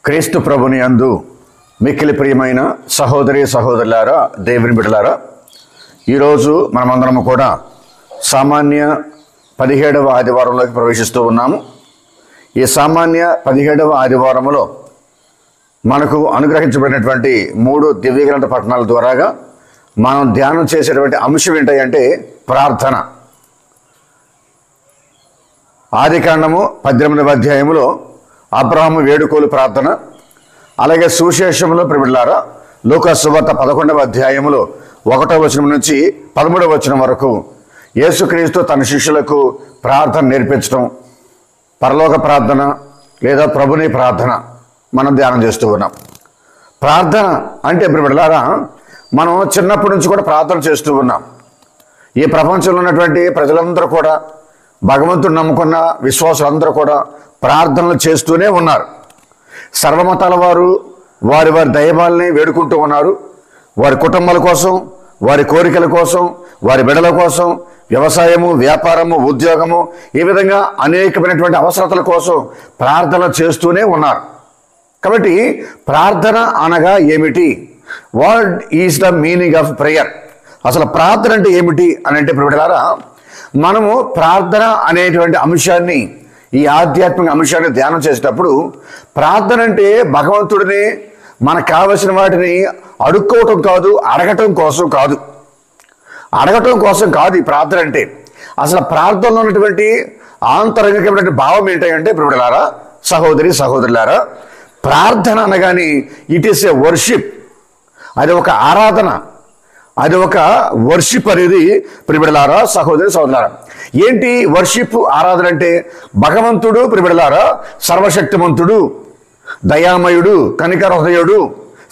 క్రీస్తు ప్రభుని యందు మిక్కిలి ప్రియమైన సహోదరి సహోదరులారా, దేవుని బిడ్డలారా, ఈరోజు మనమందరము కూడా సామాన్య 17వ ఆదివారంలోకి ప్రవేశిస్తూ ఉన్నాము. ఈ సామాన్య 17వ ఆదివారములో మనకు అనుగ్రహించబడినటువంటి 3 దివ్యగ్రంథ పఠనాల ద్వారాగా మనం ధ్యానం చేసేటువంటి అంశం ఏంటంటే ప్రార్థన. ఆదికాండము 18వ అధ్యాయములో అబ్రహాము వేడుకోలు ప్రార్థన, అలాగే సువిశేషంలో ప్రియులారా లూకా సువార్త 11వ అధ్యాయములో 1వ వచనం నుంచి 13వ వచనం వరకు యేసుక్రీస్తు తన శిష్యులకు ప్రార్థన నేర్పించడం, పరలోక ప్రార్థన లేదా ప్రభుని ప్రార్థన మనం ధ్యానం చేస్తూ ఉన్నాం. ప్రార్థన అంటే ప్రియులారా మనం చిన్నప్పటి నుంచి కూడా ప్రార్థన చేస్తూ ఉన్నాం. ఈ ప్రపంచంలో ఉన్నటువంటి ప్రజలందరూ కూడా, భగవంతుడు నమ్ముకున్న విశ్వాసులందరూ కూడా ప్రార్థనలు చేస్తూనే ఉన్నారు. సర్వమతాల వారు వారి వారి దైవాల్ని వేడుకుంటూ ఉన్నారు. వారి కుటుంబాల కోసం, వారి కోరికల కోసం, వారి బిడ్డల కోసం, వ్యవసాయము, వ్యాపారము, ఉద్యోగము, ఈ విధంగా అనేకమైనటువంటి అవసరతల కోసం ప్రార్థన చేస్తూనే ఉన్నారు. కాబట్టి ప్రార్థన అనగా ఏమిటి? What is the meaning of prayer? అసలు ప్రార్థన అంటే ఏమిటి అని అంటే ప్రియులారా, మనము ప్రార్థన అనేటువంటి అంశాన్ని, ఈ ఆధ్యాత్మిక అంశాన్ని ధ్యానం చేసేటప్పుడు ప్రార్థన అంటే భగవంతుడిని మనకు కావలసిన వాటిని అడుక్కోవటం కాదు, అడగటం కోసం కాదు. అడగటం కోసం కాదు ఈ ప్రార్థన అంటే. అసలు ప్రార్థనలో ఉన్నటువంటి ఆంతరంగికమైనటువంటి భావం ఏంటంటే ప్రియులారా, సహోదరి సహోదరులారా, ప్రార్థన అనగానే ఇట్ ఈస్ ఏ వర్షిప్. అది ఒక ఆరాధన, అది ఒక వర్షిప్ అనేది ప్రియులారా, సహోదరి సహోదరులారా. ఏంటి వర్షిప్, ఆరాధన అంటే? భగవంతుడు ప్రియులారా సర్వశక్తిమంతుడు, దయామయుడు, కనికర హృదయుడు,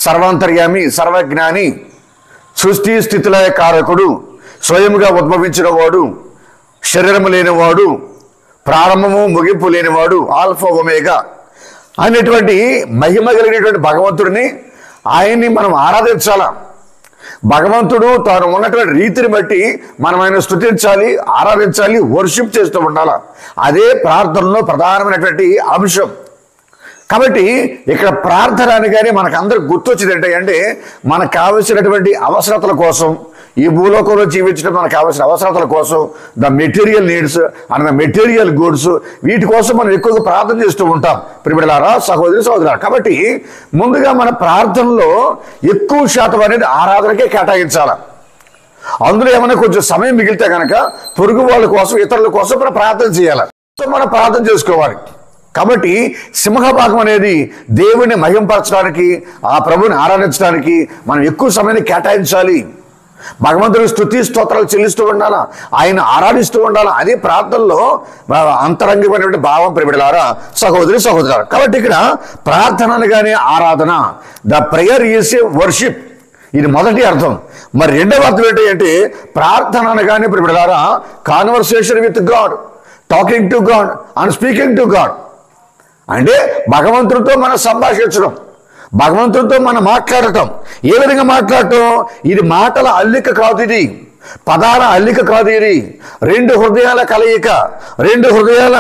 సర్వాంతర్యామి, సర్వజ్ఞాని, సృష్టి స్థితుల కారకుడు, స్వయముగా ఉద్భవించిన వాడు, శరీరము లేనివాడు, ప్రారంభము ముగింపు లేనివాడు, ఆల్ఫా ఒమేగా అనేటువంటి మహిమ కలిగినటువంటి భగవంతుడిని, ఆయన్ని మనం ఆరాధించాలా. భగవంతుడు తాను ఉన్నటువంటి రీతిని బట్టి మనం ఆయన స్తుతించాలి, ఆరాధించాలి, వర్షిప్ చేస్తూ ఉండాలి. అదే ప్రార్థనలో ప్రధానమైనటువంటి అంశం. కాబట్టి ఇక్కడ ప్రార్థన అనగానే మనకు అందరికి గుర్తొచ్చేది ఏంటంటే మనకు కావలసినటువంటి అవసరతల కోసం, ఈ భూలోకంలో జీవించడం మనకు కావాల్సిన అవసరతల కోసం, the material needs and the material goods, వీటి కోసం మనం ఎక్కువగా ప్రార్థన చేస్తూ ఉంటాం ప్రియులారా, సహోదరి సహోదరులారా. కాబట్టి ముందుగా మన ప్రార్థనలో ఎక్కువ శాతం అనేది ఆరాధనకే కేటాయించాలి. అందులో ఏమైనా కొంచెం సమయం మిగిలితే కనుక పొరుగు వాళ్ళ కోసం, ఇతరుల కోసం మనం ప్రార్థన చేయాలి, మనం ప్రార్థన చేసుకోవాలి. కాబట్టి సింహభాగం అనేది దేవుడిని మహింపరచడానికి, ఆ ప్రభుని ఆరాధించడానికి మనం ఎక్కువ సమయాన్ని కేటాయించాలి. భగవంతుడికి స్తుతి స్తోత్రాలు చెల్లిస్తూ ఉండాలా, ఆయన ఆరాధిస్తూ ఉండాలా. అదే ప్రార్థనలో అంతరంగమైనటువంటి భావం ప్రియులారా, సహోదరి సహోదరులారా. కాబట్టి ఇక్కడ ప్రార్థన అనగానే ఆరాధన, the prayer is a worship. ఇది మొదటి అర్థం. మరి రెండవ అర్థం ఏంటంటే ప్రార్థన అనగానే ప్రియులారా conversation with God, talking to God and speaking to God. అంటే భగవంతుడితో మనం సంభాషించడం, భగవంతుడితో మనం మాట్లాడటం. ఏ విధంగా మాట్లాడటం? ఇది మాటల అల్లిక కాదు, ఇది పదాల అల్లిక కాదు, ఇది రెండు హృదయాల కలయిక, రెండు హృదయాల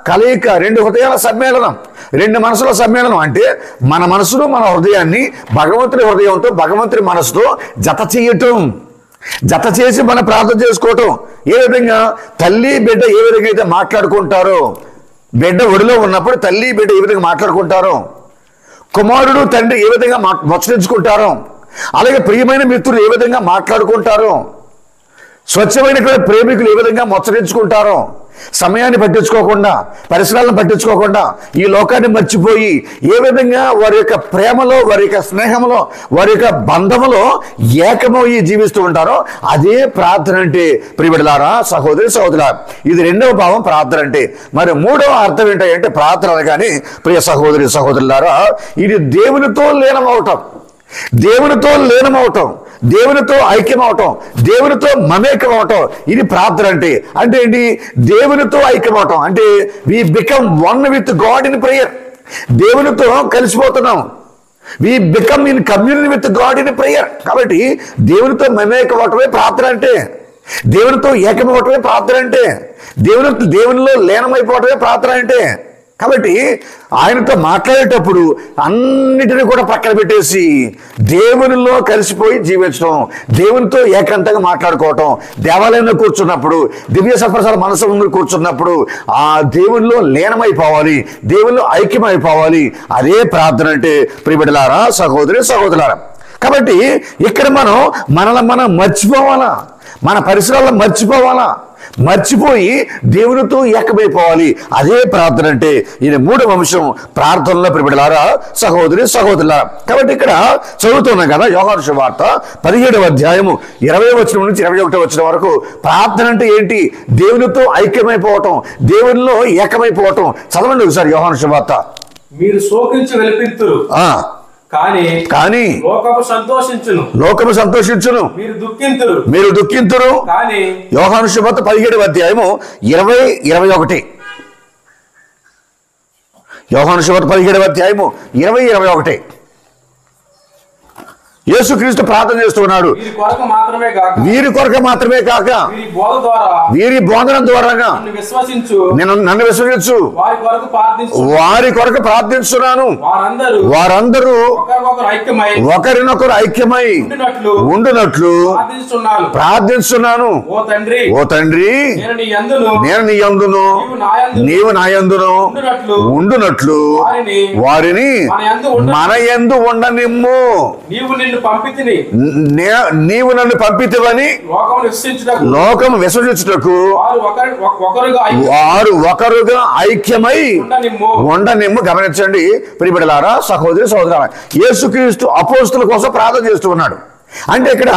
కలయిక, రెండు హృదయాల సమ్మేళనం, రెండు మనసుల సమ్మేళనం. అంటే మన మనసును, మన హృదయాన్ని భగవంతుని హృదయంతో, భగవంతుని మనసుతో జత చేయటం, జత చేసి మనం ప్రార్థన చేసుకోవటం. ఏ విధంగా? తల్లి బిడ్డ ఏ విధంగా అయితే మాట్లాడుకుంటారో, బిడ్డ ఒడిలో ఉన్నప్పుడు తల్లి బిడ్డ ఏ విధంగా మాట్లాడుకుంటారో, కుమారుడు తండ్రి ఏ విధంగా ముచ్చరించుకుంటారో, అలాగే ప్రియమైన మిత్రులు ఏ విధంగా మాట్లాడుకుంటారో, స్వచ్ఛమైనటువంటి ప్రేమికులు ఏ విధంగా ముచ్చరించుకుంటారో, సమయాన్ని పట్టించుకోకుండా, పరిసరాలను పట్టించుకోకుండా, ఈ లోకాన్ని మర్చిపోయి ఏ విధంగా వారి యొక్క ప్రేమలో, వారి యొక్క స్నేహంలో, వారి యొక్క బంధములో ఏకమయ్యి జీవిస్తూ ఉంటారో అదే ప్రార్థన అంటే ప్రియబిడ్డలారా, సహోదరి సహోదరులారా. ఇది రెండవ భావం ప్రార్థన అంటే. మరి మూడవ అర్థం ఏంటంటే ప్రార్థన అనగానే ప్రియ సహోదరి సహోదరులారా, ఇది దేవునితో లీనమవటం, దేవునితో లీనమవటం, దేవునితో ఐక్యమవటం, దేవునితో మమేకం అవటం. ఇది ప్రార్థన అంటే. అంటే ఏంటి? దేవునితో ఐక్యమవటం అంటే we become one with God in prayer. దేవునితో కలిసిపోతున్నాం, we become in communion with God in prayer. కాబట్టి దేవునితో మమేకం అవటమే ప్రార్థన అంటే, దేవునితో ఏకమవటమే ప్రార్థన అంటే, దేవునిలో లీనమైపోవటమే ప్రార్థన అంటే. కాబట్టి ఆయనతో మాట్లాడేటప్పుడు అన్నిటిని కూడా పక్కన పెట్టేసి దేవునిలో కలిసిపోయి జీవించడం, దేవునితో ఏకాంతంగా మాట్లాడుకోవటం, దేవాలయంలో కూర్చున్నప్పుడు, దివ్య సప్రసాద మనసు ముందు కూర్చున్నప్పుడు ఆ దేవునిలో లీనమైపోవాలి, దేవునిలో ఐక్యమైపోవాలి. అదే ప్రార్థన అంటే ప్రియబిడ్డలారా, సహోదరి సహోదరులారా. కాబట్టి ఇక్కడ మనం మర్చిపోవాలా, మన పరిసరాల్లో మర్చిపోయి దేవునితో ఏకమైపోవాలి. అదే ప్రార్థన అంటే. ఇది 3వ అంశం ప్రార్థనలో ప్రియబిడ్డలారా, సహోదరి సహోదరులారా. కాబట్టి ఇక్కడ చదువుతున్నాం కదా, యోహాను సువార్త 17వ అధ్యాయము 20వ వచనం నుంచి 21వ వచనం వరకు ప్రార్థన అంటే ఏంటి? దేవునితో ఐక్యమైపోవటం, దేవునిలో ఏకమైపోవటం. చదవండి ఒకసారి యోహాను సువార్త. మీరు శోకించి వెలిపిత్తురు, కానీ లోకము సంతోషించును. మీరు దుఃఖింతురు. యోహాను సువార్త 17వ అధ్యాయము 20-21. యోహాను సువార్త 17వ అధ్యాయము 20-21. యేసుక్రీస్తు ప్రార్థన చేస్తున్నాడు. వీరి కొరకు మాత్రమే కాక వీరి బోధన ద్వారా నన్ను విశ్వసించు వారి కొరకు ప్రార్థించున్నాను. వారందరూ ఒకరినొకరు ఐక్యమై ఉండునట్లు ప్రార్థించున్నాను. ఓ తండ్రి, నేను నీ యందును నీవు నా యందును ఉండునట్లు వారిని మన యందు ఉండనిమ్ము. నీవు నన్ను పంపితివని లోకము విశ్వసించుటకు వారు ఒకరుగా ఐక్యమై ఉండనిమ్ము. గమనించండి ప్రియబిడ్డలారా, సహోదరి సహోదరులారా, యేసుక్రీస్తు అపోస్తుల కోసం ప్రార్థన చేస్తూ ఉన్నాడు. అంటే ఇక్కడ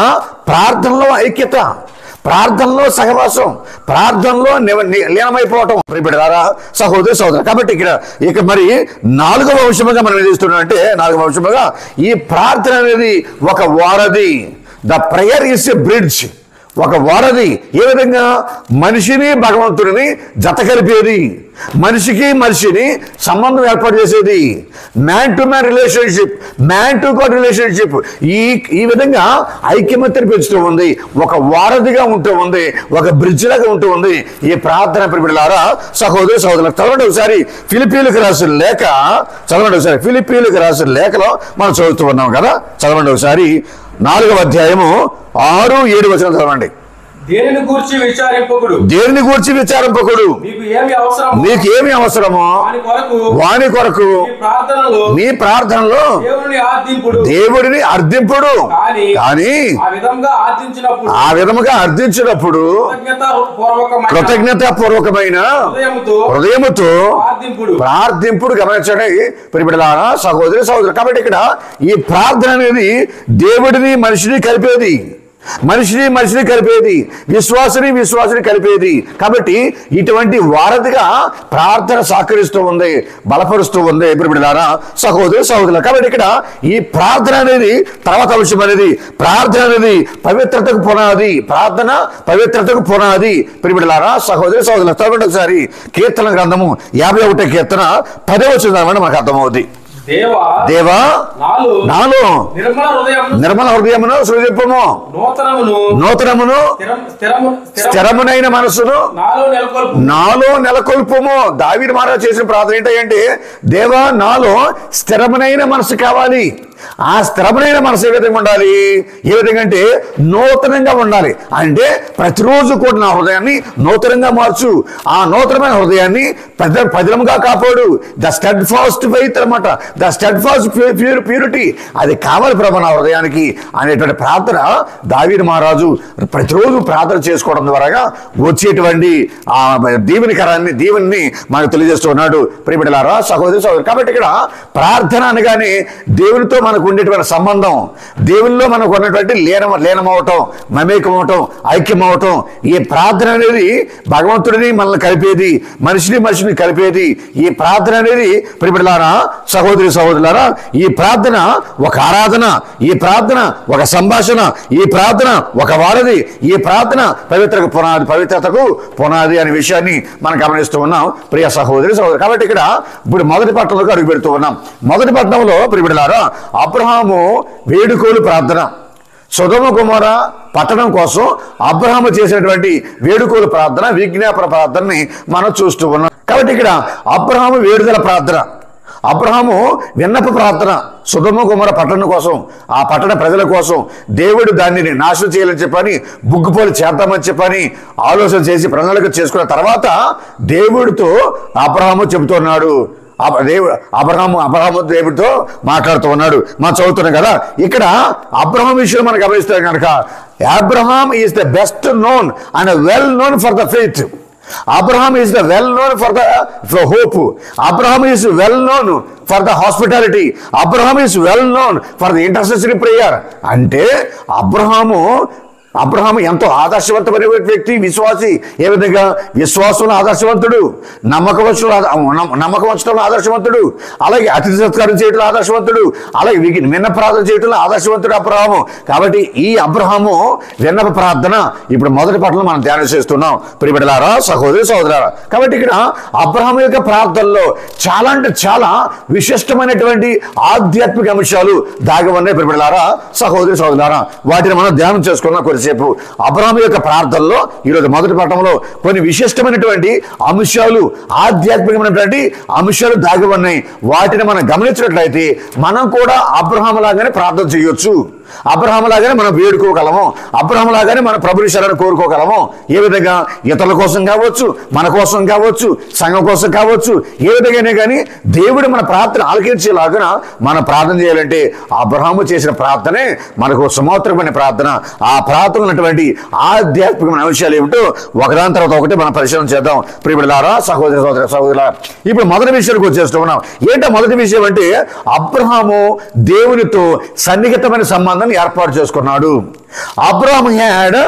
ప్రార్థనలో ఐక్యత, ప్రార్థనలో సహవాసం, ప్రార్థనలో లీనమైపోవటం ప్రియబిడ్డలారా, సహోదరి సహోదరు. కాబట్టి ఇక మరి 4వ అంశముగా మనం ఏం చేస్తున్నాం అంటే, 4వ అంశముగా ఈ ప్రార్థన అనేది ఒక వారధి. The prayer is a bridge, ఒక వారధి. ఏ విధంగా? మనిషిని భగవంతుడిని జత కలిపేది, మనిషిని సంబంధం ఏర్పాటు చేసేది, man to man relationship, man to God relationship. ఈ విధంగా ఐక్యమత్యను పెంచుతూ ఉంది, ఒక వారధిగా ఉంటూ ఉంది, ఒక బ్రిడ్జ్ లాగా ఉంటూ ఉంది ఈ ప్రార్థన ప్రియబిడ్డలారా, సహోదరి సహోదరులకు. చదవండి ఒకసారి ఫిలిప్పీలకు రాసిన లేఖ, చదవండి ఒకసారి ఫిలిప్పీలకు రాసిన లేఖలో మనం చదువుతూ ఉన్నాం కదా. చదవండి ఒకసారి 4వ అధ్యాయము 6-7 వచనం చదవండి. దేనిని గూర్చి విచారింపకుడు, నీకు ఏమి అవసరమో వాని కొరకు నీ ప్రార్థనలో దేవుడిని అర్థింపుడు. కానీ ఆ విధముగా అర్థించినప్పుడు కృతజ్ఞతాపూర్వకమైన హృదయముతో ప్రార్థింపుడు. గమనించండి ప్రియబిడ్డలారా, సహోదరి సహోదరు. కాబట్టి ఇక్కడ ఈ ప్రార్థన అనేది దేవుడిని మనిషిని కలిపేది, మనిషిని కలిపేది, విశ్వాసిని కలిపేది. కాబట్టి ఇటువంటి వారధిగా ప్రార్థన సహకరిస్తూ ఉంది, బలపరుస్తూ ఉంది ప్రియబిడ్డలారా, సహోదరి సహోదరులు. కాబట్టి ఇక్కడ ఈ ప్రార్థన అనేది తర్వాత అంశం అనేది, ప్రార్థన అనేది పవిత్రతకు పునాది, ప్రార్థన పవిత్రతకు పునాది ప్రియబిడ్డలారా, సహోదరి సహోదరులు. చదవండి ఒకసారి కీర్తన గ్రంథము 51వ కీర్తన 10వ వచనం మనకు అర్థమవుతుంది. దేవా నాలో నిర్మల హృదయమును సృజింపుము, నూతనమును స్థిరమునైన మనసును నాలో నెలకొల్పుము. దావీదు మహారాజు చేసిన ప్రార్థన ఏంటంటే, దేవా నాలో స్థిరమునైన మనసు కావాలి. ఆ స్థిరమైన మనసు ఏ విధంగా ఉండాలి? ఏ విధంగా అంటే నూతనంగా ఉండాలి. అంటే ప్రతిరోజు కూడా నా హృదయాన్ని నూతనంగా మార్చు, ఆ నూతనమైన హృదయాన్ని పదిలంగా కాపాడు. ద స్టెడ్ ఫాస్ట్ ఫెయిత్ అనమాట, ద స్టెడ్ ఫాస్ట్ ప్యూరిటీ. అది కావాలి ప్రభు నా హృదయానికి అనేటువంటి ప్రార్థన దావీదు మహారాజు ప్రతిరోజు ప్రార్థన చేసుకోవడం ద్వారా వచ్చేటువంటి ఆ దీవెని మనకు తెలియజేస్తూ ఉన్నాడు ప్రియబిడ్డలారా, సహోదరి సహోదరు. కాబట్టి ఇక్కడ ప్రార్థన అనగానే దేవునితో మనకు ఉండేటువంటి సంబంధం, దేవుల్లో మనకు ఉన్నటువంటి లీనమవటం, మమేకమవటం, ఐక్యమవటం. ఈ ప్రార్థన అనేది భగవంతుడిని మనల్ని కలిపేది, మనిషిని కలిపేది. ఈ ప్రార్థన అనేది ప్రియబిడ్డలారా, సహోదరి సహోదరులారా, ఈ ప్రార్థన ఒక ఆరాధన, ఈ ప్రార్థన ఒక సంభాషణ, ఈ ప్రార్థన ఒక వారధి, ఈ ప్రార్థన పవిత్రతకు పునాది అనే విషయాన్ని మనం గమనిస్తూ ఉన్నాం ప్రియ సహోదరి సహోదరు. కాబట్టి ఇక్కడ ఇప్పుడు మొదటి పట్టణంలోకి అడుగు పెడుతూ ఉన్నాం. మొదటి పట్టణంలో ప్రియబిడ్డలారా, అబ్రహాము వేడుకోలు ప్రార్థన, సొదొమ గొమొర్రా పట్టణం కోసం అబ్రహాము చేసినటువంటి వేడుకోలు ప్రార్థన, విజ్ఞాపన ప్రార్థనని మనం చూస్తూ ఉన్నాం. కాబట్టి ఇక్కడ అబ్రహాము వేడుదల ప్రార్థన, అబ్రహాము విన్నప ప్రార్థన, సొదొమ గొమొర్రా పట్టణం కోసం, ఆ పట్టణ ప్రజల కోసం దేవుడు దానిని నాశనం చేయాలని చెప్పని, బుగ్గుపోలు చేద్దామని చెప్పని ఆలోచన చేసి ప్రణాళిక చేసుకున్న తర్వాత దేవుడితో అబ్రహాము చెబుతున్నాడు. అబ్రహాము దేవుడితో మాట్లాడుతూ ఉన్నాడు. మనం చదువుతున్నాం కదా. ఇక్కడ అబ్రహాం విషయం మనం గమనిస్తాం కనుక Abraham is the best known and well known for the faith. Abraham is the well known for hope. Abraham is well known for the hospitality. Abraham is well known for the intercessory prayer. అంటే అబ్రహాము ఎంతో ఆదర్శవంతమైన వ్యక్తి, విశ్వాసి. ఏ విధంగా? విశ్వాసంలో ఆదర్శవంతుడు, నమ్మకం ఉంచడంలో ఆదర్శవంతుడు, అలాగే అతిథి సత్కారం చేయడంలో ఆదర్శవంతుడు, అలాగే విన్నప ప్రార్థన చేయడంలో ఆదర్శవంతుడు అబ్రహాము. కాబట్టి ఈ అబ్రహాము విన్నప ప్రార్థన ఇప్పుడు మొదటి పట్టణంలో మనం ధ్యానం చేస్తున్నాం ప్రియబిడ్డలారా, సహోదరి సహోదరులారా. కాబట్టి ఇక్కడ అబ్రహాము యొక్క ప్రార్థనలో చాలా అంటే చాలా విశిష్టమైనటువంటి ఆధ్యాత్మిక అంశాలు దాగి ఉన్నాయి ప్రియబిడ్డలారా, సహోదరి సహోదరులారా. వాటిని మనం ధ్యానం చేసుకున్నాం కొద్దిసేపు. అబ్రహాము యొక్క ప్రార్థనలో ఈరోజు మొదటి పట్టణంలో కొన్ని విశిష్టమైనటువంటి అంశాలు, ఆధ్యాత్మికమైనటువంటి అంశాలు దాగి ఉన్నాయి. వాటిని మనం గమనించినట్లయితే మనం కూడా అబ్రహాము లాగానే ప్రార్థన చేయొచ్చు, అబ్రహాము లాగానే మనం వేడుకోగలము, అబ్రహాము లాగానే మన ప్రభుని శరణు కోరుకోగలము. ఏ విధంగా? ఇతరుల కోసం కావచ్చు, మన కోసం కావచ్చు, సంఘం కోసం కావచ్చు, ఏ విధంగానే కానీ దేవుడు మన ప్రార్థన ఆలకించేలాగా మనం ప్రార్థన చేయాలంటే అబ్రహాము చేసిన ప్రార్థనే మనకు సుమోత్తరమైన ప్రార్థన. ఆ ప్రార్థన ఉన్నటువంటి ఆధ్యాత్మికమైన అంశాలు ఏమిటో ఒకదాని తర్వాత ఒకటి మనం పరిశీలన చేద్దాం ప్రియబిడ్డలారా, సహోదరి సహోదరులారా. ఇప్పుడు మొదటి విషయానికి వచ్చేస్తున్నాం. ఏంటో మొదటి విషయం అంటే అబ్రహాము దేవునితో సన్నిహితమైన సంబంధం ఏర్పాటు చేసుకున్నాడు. Abraham had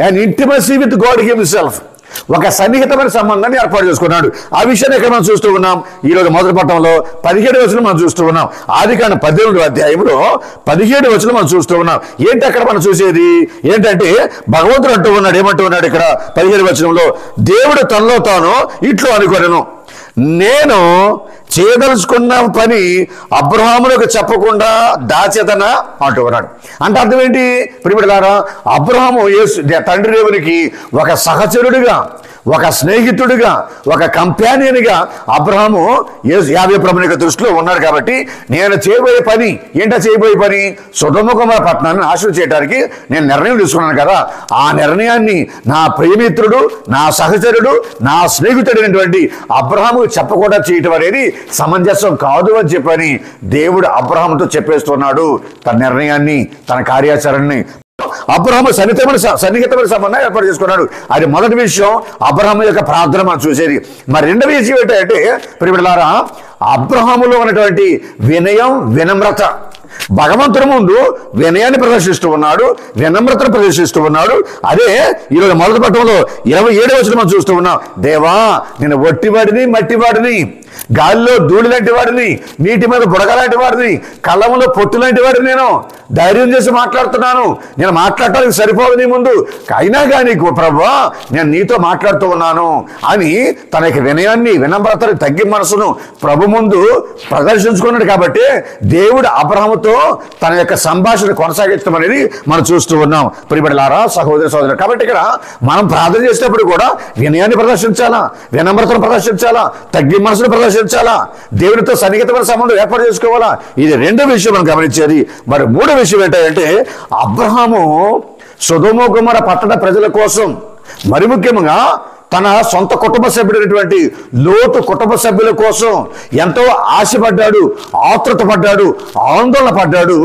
an intimacy with God himself. ఒక సన్నిహితమైన సంబంధాన్ని ఏర్పాటు చేసుకున్నాడు. ఆ విషయాన్ని ఇక్కడ మనం చూస్తూ ఉన్నాం. ఈరోజు మొదటి పట్టణంలో 17వ వచనం మనం చూస్తూ ఉన్నాం. ఆదికాండం 18వ అధ్యాయంలో 17వ వచనం మనం చూస్తూ ఉన్నాం. ఏంటి అక్కడ మనం చూసేది? ఏంటంటే భగవంతుడు అంటూ ఉన్నాడు. ఏమంటూ ఉన్నాడు ఇక్కడ 17వ వచనంలో? దేవుడు తనలో తాను ఇట్లు అనుకొనెను, నేను చేయదలుచుకున్న పని అబ్రహాములకు చెప్పకుండా దాచేదనా అంటూ ఉన్నాడు. అంటే అర్థం ఏంటి ప్రియబిడ్డలారా? అబ్రహాము తండ్రి దేవునికి ఒక సహచరుడిగా, ఒక స్నేహితుడిగా, ఒక కంపానియన్గా అబ్రహాము యావే ప్రభుని యొక్క దృష్టిలో ఉన్నాడు. కాబట్టి నేను చేయబోయే పని ఏంటో చేయబోయే పని సొదొమ గొమొర్రా పట్టణాన్ని నాశనం చేయడానికి నేను నిర్ణయం తీసుకున్నాను కదా. ఆ నిర్ణయాన్ని నా ప్రియమిత్రుడు, నా సహచరుడు, నా స్నేహితుడైనటువంటి అబ్రహాము చెప్పకుండా చేయటం అనేది సమంజసం కాదు అని చెప్పని దేవుడు అబ్రహాముతో చెప్పేస్తున్నాడు తన నిర్ణయాన్ని, తన కార్యాచరణని. అబ్రహాము సన్నిహితమైన సంబంధం ఏర్పాటు చేసుకున్నాడు. అది మొదటి విషయం, అబ్రహాము యొక్క ప్రార్థన మనం చూసేది. మరి రెండవ విషయం ఏంటంటే ప్రియబిడ్డలారా, అబ్రహాములో ఉన్నటువంటి వినయం, వినమ్రత. భగవంతుని ముందు వినయాన్ని ప్రదర్శిస్తూ ఉన్నాడు, వినమ్రతను ప్రదర్శిస్తూ ఉన్నాడు. అదే ఈరోజు మొదటి పట్టణంలో 27వ వచనం మనం చూస్తూ ఉన్నాం. దేవా, నేను ఒట్టివాడిని, మట్టివాడిని, గాలిలో ధూళి లాంటి వాడిని, నీటి మీద బుడగ లాంటి వాడిని, కళ్ళములో పొట్టు లాంటి వాడిని, నేను ధైర్యం చేసి మాట్లాడుతున్నాను. నేను మాట్లాడటానికి సరిపోదు నీ ముందు, అయినా కానీ ప్రభువా నేను నీతో మాట్లాడుతూ ఉన్నాను అని తన యొక్క వినయాన్ని, వినమ్రతని, తగ్గి మనసును ప్రభు ముందు ప్రదర్శించుకున్నాడు. కాబట్టి దేవుడు అబ్రహాముతో తన యొక్క సంభాషణ కొనసాగించడం అనేది మనం చూస్తూ ఉన్నాం ప్రియబిడ్డలారా, సహోదరి సహోదరులు. కాబట్టి ఇక్కడ మనం ప్రార్థన చేసేటప్పుడు కూడా వినయాన్ని ప్రదర్శించాలా, వినమ్రతను ప్రదర్శించాలా, తగ్గి మనసును ప్రదర్శించాలా, దేవునితో సన్నిహితమైన సంబంధం ఏర్పాటు చేసుకోవాలా. ఇది రెండో విషయం మనం గమనించేది. మరి మూడో విషయం ఏంటంటే అబ్రహాము సొదొమ గొమొర్రా పట్టణ ప్రజల కోసం, మరి ముఖ్యంగా తన సొంత కుటుంబ సభ్యుడైనటువంటి లోతు కుటుంబ సభ్యుల కోసం ఎంతో ఆశపడ్డాడు, ఆతృత పడ్డాడు, ఆందోళన పడ్డాడు.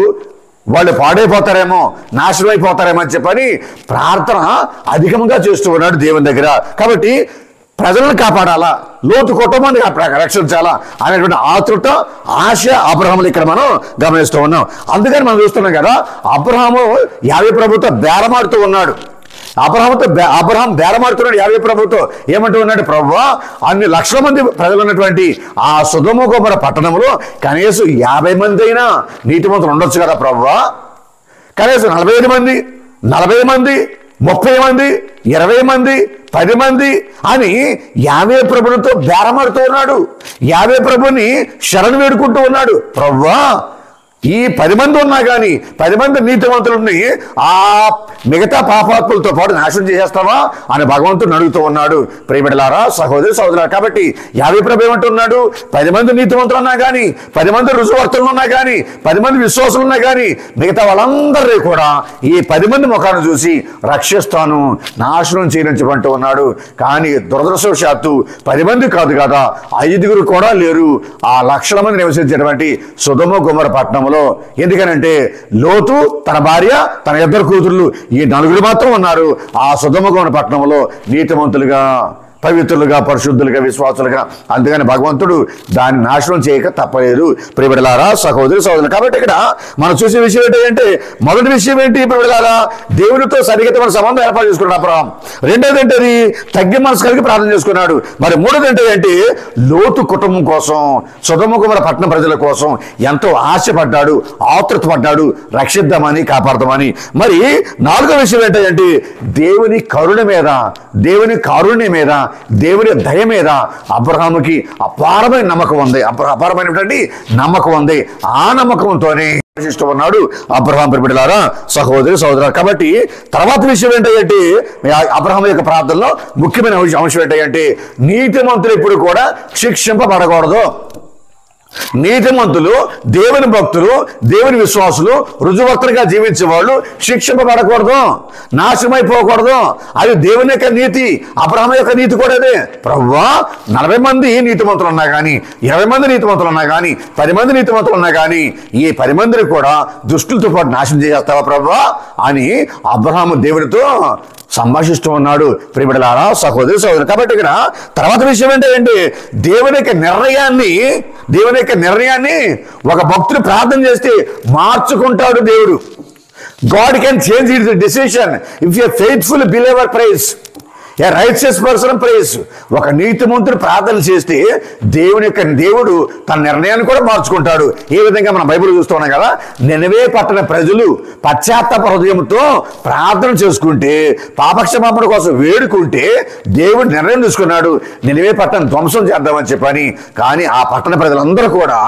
వాళ్ళు పాడైపోతారేమో, నాశనం అయిపోతారేమో అని చెప్పని ప్రార్థన అధికంగా చేస్తూ ఉన్నాడు దేవుని దగ్గర. కాబట్టి ప్రజలను కాపాడాలా, లోతు కుటుంబాన్ని రక్షించాలా అనేటువంటి ఆతృత, ఆశ అబ్రహాములు ఇక్కడ మనం గమనిస్తూ ఉన్నాం. అందుకని మనం చూస్తున్నాం కదా, అబ్రహాము యావే ప్రభుతో బేరమాడుతూ ఉన్నాడు. అబ్రహాం బేరమాడుతున్నాడు యావే ప్రభుతో. ఏమంటూ ఉన్నాడు? ప్రభువా, అన్ని లక్షల మంది ప్రజలు ఉన్నటువంటి ఆ సొదొమ గొమొర్రా పట్టణంలో కనీసం 50 మంది అయినా నీతిమంతులు ఉండొచ్చు కదా ప్రభువా. కనీసం 45 మంది, 40 మంది, 30 మంది, 20 మంది, 10 మంది అని యావే ప్రభునితో బేరమాడుతూ ఉన్నాడు. యావే ప్రభుని శరణు వేడుకుంటూ ఉన్నాడు. ప్రభువా ఈ 10 మంది ఉన్నా కానీ 10 మంది నీతిమంతులని ఆ మిగతా పాపాత్ములతో పాటు నాశనం చేసేస్తావా అని భగవంతుడు అడుగుతూ ఉన్నాడు. ప్రియబిడ్డలారా, సహోదరి సహోదరులారా, కాబట్టి యావే ప్రభు ఏమంటున్నాడు? 10 మంది నీతిమంతులు ఉన్నా కానీ 10 మంది రుజువర్తులు ఉన్నా కానీ 10 మంది విశ్వాసులు ఉన్నా కానీ మిగతా వాళ్ళందరినీ కూడా ఈ 10 మంది ముఖాన్ని చూసి రక్షిస్తాను, నాశనం చేయనించమంటూ ఉన్నాడు. కానీ దురదృష్టవశాత్తు 10 మంది కాదు కదా, 5 కూడా లేరు ఆ లక్షల మంది నివసించేటువంటి సొదొమ గొమొర్రా పట్టణంలో. ఎందుకనంటే లోతు, తన భార్య, తన 2 కూతుర్లు, ఈ 4 మాత్రం ఉన్నారు ఆ సొదొమ గొమొర్రా పట్టణంలో నీతిమంతులుగా, పవిత్రులుగా, పరిశుద్ధులుగా, విశ్వాసులుగా. అందుకని భగవంతుడు దాన్ని నాశనం చేయక తప్పలేదు. ప్రియబిడ్డలారా, సహోదరి సహోదరులు, కాబట్టి ఇక్కడ మనం చూసే విషయం ఏంటంటే, మొదటి విషయం ఏంటి? ప్రియబిడ్డలారా, దేవునితో సరిగతమైన సంబంధం ఏర్పాటు చేసుకున్నాడు అబ్రహాం. రెండోది ఏంటది? తగ్గి మనసు కలిగి ప్రార్థన చేసుకున్నాడు. మరి మూడోది ఏంటి? లోతు కుటుంబం కోసం, సొదొమ గొమొర్రా పట్టణ ప్రజల కోసం ఎంతో ఆశపడ్డాడు, ఆతృతపడ్డాడు, రక్షిద్దామని, కాపాడదామని. మరి నాలుగో విషయం ఏంటంటే, దేవుని కరుణ మీద, దేవుని కారుణ్యం మీద, దేవుని దయ మీద అబ్రహాముకి అపారమైన నమ్మకం ఉంది, అపారమైనటువంటి నమ్మకం ఉంది. ఆ నమ్మకంతోనే ఉన్నాడు అబ్రహాం. ప్రియబిడ్డలారా, సహోదరి సహోదరులారా, కాబట్టి తర్వాత విషయం ఏంటంటే, అబ్రహాం యొక్క ప్రార్థనలో ముఖ్యమైన అంశం ఏంటంటే, నీతిమంతులు ఎప్పుడు కూడా శిక్షింపబడకూడదు. నీతిమంతులు, దేవుని భక్తులు, దేవుని విశ్వాసులు, రుజువర్తులుగా జీవించే వాళ్ళు శిక్షింపబడకూడదు, నాశనమైపోకూడదు. అది దేవుని యొక్క నీతి. అబ్రహాం యొక్క నీతి కూడా అదే. ప్రభువా, 40 మంది నీతిమంతులు ఉన్నా కానీ, 20 మంది నీతిమంతులు ఉన్నా కానీ, 10 మంది నీతిమంతులు ఉన్నా కానీ ఈ 10 మందిని కూడా దుష్టులతో పాటు నాశనం చేస్తావా ప్రభువా అని అబ్రహాము దేవుడితో సంభాషిస్తూ ఉన్నాడు. ప్రియబిడ్డలారా, సహోదరి సహోదరు, కాబట్టి ఇక్కడ తర్వాత విషయం ఏంటంటే, దేవుని యొక్క నిర్ణయాన్ని ఒక భక్తుడు ప్రార్థన చేస్తే మార్చుకుంటాడు దేవుడు. God can change his decision if a faithful believer prays. A righteous person prays. ఒక నీతిమంతుడు ప్రార్థన చేస్తే దేవుడు తన నిర్ణయాన్ని కూడా మార్చుకుంటాడు. ఏ విధంగా మనం బైబిల్ చూస్తున్నాం కదా, నినవే పట్టణ ప్రజలు పశ్చాత్తాప హృదయంతో ప్రార్థన చేసుకుంటే, పాపక్షమాపణ కోసం వేడుకుంటే దేవుడు నిర్ణయం తీసుకున్నాడు నినవే పట్టణం ధ్వంసం చేద్దామని చెప్పని. కానీ ఆ పట్టణ ప్రజలందరూ కూడా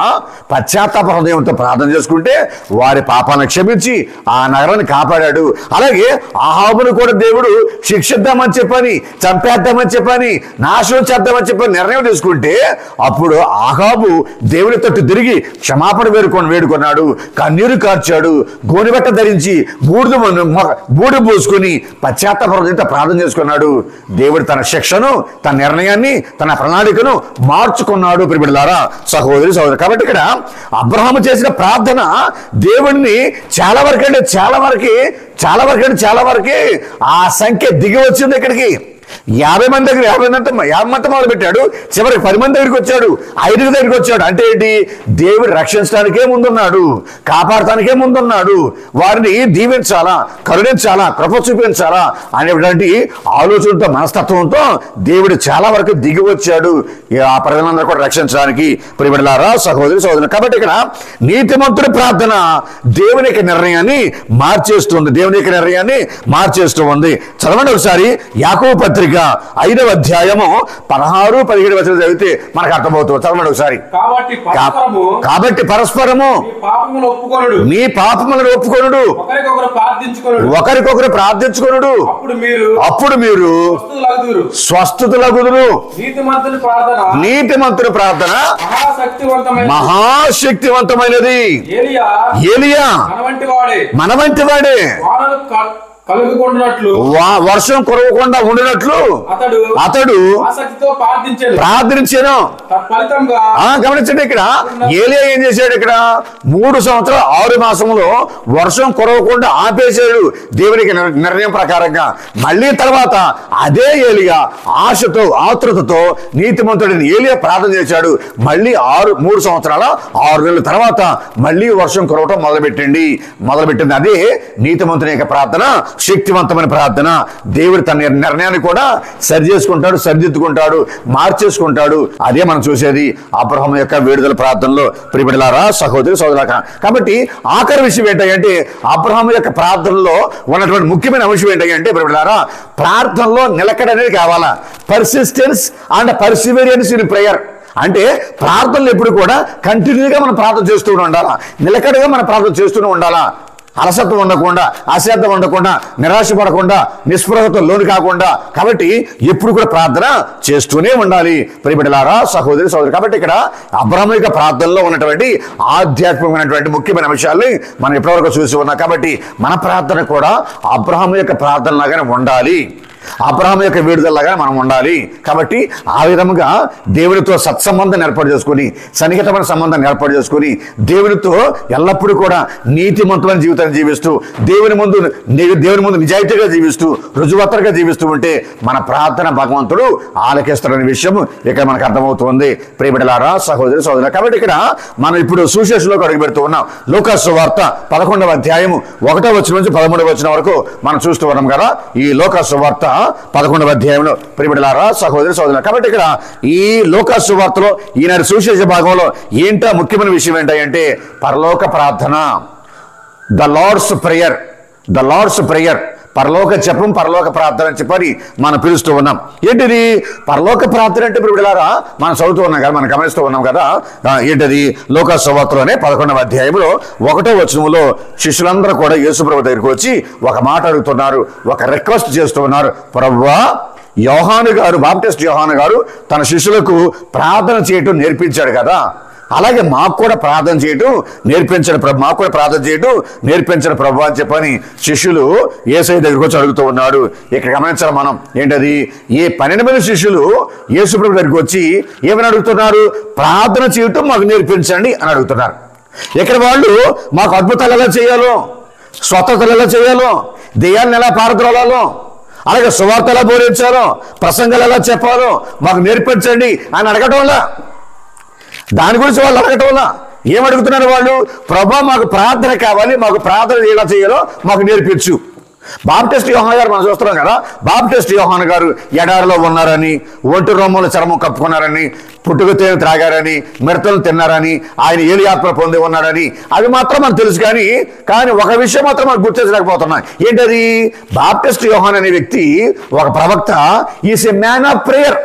పశ్చాత్తాప హృదయంతో ప్రార్థన చేసుకుంటే వారి పాపాలను క్షమించి ఆ నగరాన్ని కాపాడాడు. అలాగే అహాబును కూడా దేవుడు శిక్షిద్దామని చెప్పని, చంపేద్దామని చెప్పని, నాశనం చేద్దామని చెప్పని నిర్ణయం తీసుకుంటే అప్పుడు ఆహాబు దేవుని తట్టు తిరిగి క్షమాపణ వేడుకున్నాడు, కన్నీరు కార్చాడు, గోనెబట్ట ధరించి బూడి పోసుకుని పశ్చాత్తాపంతో ప్రార్థన చేసుకున్నాడు. దేవుడు తన శిక్షను, తన నిర్ణయాన్ని, తన ప్రణాళికను మార్చుకున్నాడు. ప్రియబిడ్డలారా, సహోదరి సహోదరు, కాబట్టి ఇక్కడ అబ్రహాము చేసిన ప్రార్థన దేవుణ్ణి చాలా వరకు ఆ సంఖ్య దిగి వచ్చింది. ఇక్కడికి 50 మంది దగ్గర 50 మంది మొదలు పెట్టాడు, చివరికి 10 మంది దగ్గరికి వచ్చాడు, 5 దగ్గరికి వచ్చాడు. అంటే ఏంటి? దేవుడు రక్షించడానికే ముందున్నాడు, కాపాడటానికే ముందున్నాడు, వారిని దీవించాలా, కరుణించాలా, కృప చూపించాలా అనేటువంటి ఆలోచనతో, మనస్తత్వంతో దేవుడు చాలా వరకు దిగి వచ్చాడు ఆ ప్రజలందరూ కూడా రక్షించడానికి. ప్రియబిడ్డలారా, సహోదరి సహోదరులు, కాబట్టి ఇక్కడ నీతిమంతుడి ప్రార్థన దేవుని యొక్క నిర్ణయాన్ని మార్చేస్తూ ఉంది. చదవండి ఒకసారి యాకోబు పత్రిక 5వ అధ్యాయము 16-17 వచనాలు చదివితే మనకు అర్థమవుతుంది. చదవండి ఒకసారి. కాబట్టి పరస్పరము మీ పాపములను ఒప్పుకొనుడు, ఒకరికొకరు ప్రార్థించుకొనుడు, అప్పుడు మీరు స్వస్థతులగుదురు. నీతిమంతుని ప్రార్థన మహాశక్తివంతమైనది. ఏలియా మన వంటి వాడే వర్షం కురవకుండా ఉండినట్లు అతడు ప్రార్థించాను. గమనించండి, ఇక్కడ ఏలియా ఏం చేశాడు? ఇక్కడ 3 సంవత్సరాలు 6 మాసంలో వర్షం కురవకుండా ఆపేశాడు దేవునికి నిర్ణయం ప్రకారంగా. మళ్ళీ తర్వాత అదే ఏలియా ఆశతో, ఆతృతతో నీతిమంతుడిని ఏలియా ప్రార్థన చేశాడు. మళ్ళీ 3 సంవత్సరాల 6 నెలల తర్వాత మళ్ళీ వర్షం కురవటం మొదలుపెట్టింది. అదే నీతిమంతుని యొక్క ప్రార్థన, శక్తివంతమైన ప్రార్థన. దేవుడు తన నిర్ణయాన్ని కూడా సరిదిద్దుకుంటాడు, మార్చేసుకుంటాడు. అదే మనం చూసేది అబ్రహాము యొక్క విడుదల ప్రార్థనలో. ప్రియబిడ్డలారా, సహోదరి సహోదరులారా, కాబట్టి ఆఖరి విషయం ఏంటంటే, అబ్రహాము యొక్క ప్రార్థనలో ఉన్నటువంటి ముఖ్యమైన అంశం ఏంటంటే, ప్రియబిడ్డలారా, ప్రార్థనలో నిలకడ అనేది కావాలా. Persistence and perseverance in prayer అంటే ప్రార్థనలు ఎప్పుడు కూడా కంటిన్యూగా మనం ప్రార్థన చేస్తూనే ఉండాలా, నిలకడగా మనం ప్రార్థన చేస్తూనే ఉండాలా. అలసత్వం ఉండకుండా, అశ్రద్ధ ఉండకుండా, నిరాశ పడకుండా, నిస్పృహతో లోను కాకుండా. కాబట్టి ఎప్పుడు కూడా ప్రార్థన చేస్తూనే ఉండాలి ప్రియబిడ్డలారా, సహోదరి సహోదరు. కాబట్టి ఇక్కడ అబ్రాహాము యొక్క ప్రార్థనలో ఉన్నటువంటి ఆధ్యాత్మికమైనటువంటి ముఖ్యమైన విషయాల్ని మనం ఇప్పటివరకు చూసి ఉన్నాం. కాబట్టి మన ప్రార్థన కూడా అబ్రాహాము యొక్క ప్రార్థన లాగానే ఉండాలి, అబ్రాహాము యొక్క విడుదలలాగా మనం ఉండాలి. కాబట్టి ఆ విధముగా దేవునితో సత్సంబంధం ఏర్పాటు చేసుకుని, సన్నిహితమైన సంబంధాన్ని ఏర్పాటు చేసుకుని, దేవునితో ఎల్లప్పుడూ కూడా నీతిమంతమైన జీవితాన్ని జీవిస్తూ, దేవుని ముందు నిజాయితీగా జీవిస్తూ, రుజువత్తరగా జీవిస్తూ ఉంటే మన ప్రార్థన భగవంతుడు ఆలకిస్తాడనే విషయం ఇక్కడ మనకు అర్థమవుతుంది ప్రియబిడ్డలారా, సహోదరి సహోదరులు. కాబట్టి ఇక్కడ మనం ఇప్పుడు సువిశేషంలోకి అడుగు పెడుతూ ఉన్నాం. లూకా సువార్త 11వ అధ్యాయము 1వ వచనం నుంచి 13వ వచనం వరకు మనం చూస్తూ ఉన్నాం కదా. ఈ లూకా సువార్త 11వ అధ్యాయంలో ప్రియబిడ్డలారా, సహోదరి సహోదరులు. కాబట్టి ఇక్కడ ఈ లూకా సువార్తలో ఈనాడు సువిశేష భాగంలో ఏంటో ముఖ్యమైన విషయం ఏంటంటే పరలోక ప్రార్థన, the Lord's prayer, the Lord's prayer, పరలోక జపం, పరలోక ప్రార్థన అని చెప్పని మనం పిలుస్తూ ఉన్నాం. ఏంటిది పరలోక ప్రార్థన అంటే? ప్రియబిడ్డలారా, మనం చదువుతూ ఉన్నాం కదా, మనం గమనిస్తూ ఉన్నాం కదా. ఏంటది? లూకా సువార్తలోనే 11వ అధ్యాయంలో 1వ వచనంలో శిష్యులందరూ కూడా యేసుప్రభు దగ్గరికి వచ్చి ఒక మాట అడుగుతున్నారు, ఒక రిక్వెస్ట్ చేస్తూ ఉన్నారు. ప్రభువా, యోహాను గారు, బాప్టిస్ట్ యోహాను గారు తన శిష్యులకు ప్రార్థన చేయటం నేర్పించాడు కదా, అలాగే మాకు కూడా ప్రార్థన చేయటం నేర్పించిన ప్రభు, మాకు కూడా ప్రార్థన చేయటం నేర్పించిన ప్రభు అని చెప్పని శిష్యులు యేసయ్య దగ్గరికి వచ్చి అడుగుతూ ఉన్నాడు. ఇక్కడ గమనించాలి మనం. ఏంటది? ఈ 12 మంది శిష్యులు యేసుప్రభు దగ్గరికి వచ్చి ఏమని అడుగుతున్నారు? ప్రార్థన చేయటం మాకు నేర్పించండి అని అడుగుతున్నారు. ఇక్కడ వాళ్ళు మాకు అద్భుతాలు ఎలా చేయాలో, స్వతంత్రాలు ఎలా చేయాలో, దెయ్యాలను ఎలా పారద్రోలాలో, అలాగే సువార్త ఎలా బోధించాలో, ప్రసంగాలు ఎలా చెప్పాలో మాకు నేర్పించండి అని అడగటం వల్ల, దాని గురించి వాళ్ళు అడగటం వల్ల ఏమడుగుతున్నారు వాళ్ళు? ప్రభా, మాకు ప్రార్థన కావాలి, మాకు ప్రార్థన ఎలా చేయాలో మాకు నేర్పించు. బాప్టిస్ట్ యోహాను గారు మనం చూస్తున్నాం కదా. బాప్టిస్ట్ యోహాను గారు ఎడారిలో ఉన్నారని, ఒంటి రొమ్ముల చర్మం కప్పుకున్నారని, పుట్టుక తేనె త్రాగారని, మిడతలు తిన్నారని, ఆయన ఏలియాత్మ పొంది ఉన్నాడని అది మాత్రం మనకు తెలుసు. కానీ ఒక విషయం మాత్రం మనకు గుర్తించలేకపోతున్నాం. ఏంటది? బాప్టిస్ట్ యోహాను అనే వ్యక్తి ఒక ప్రవక్త, is a man of prayer.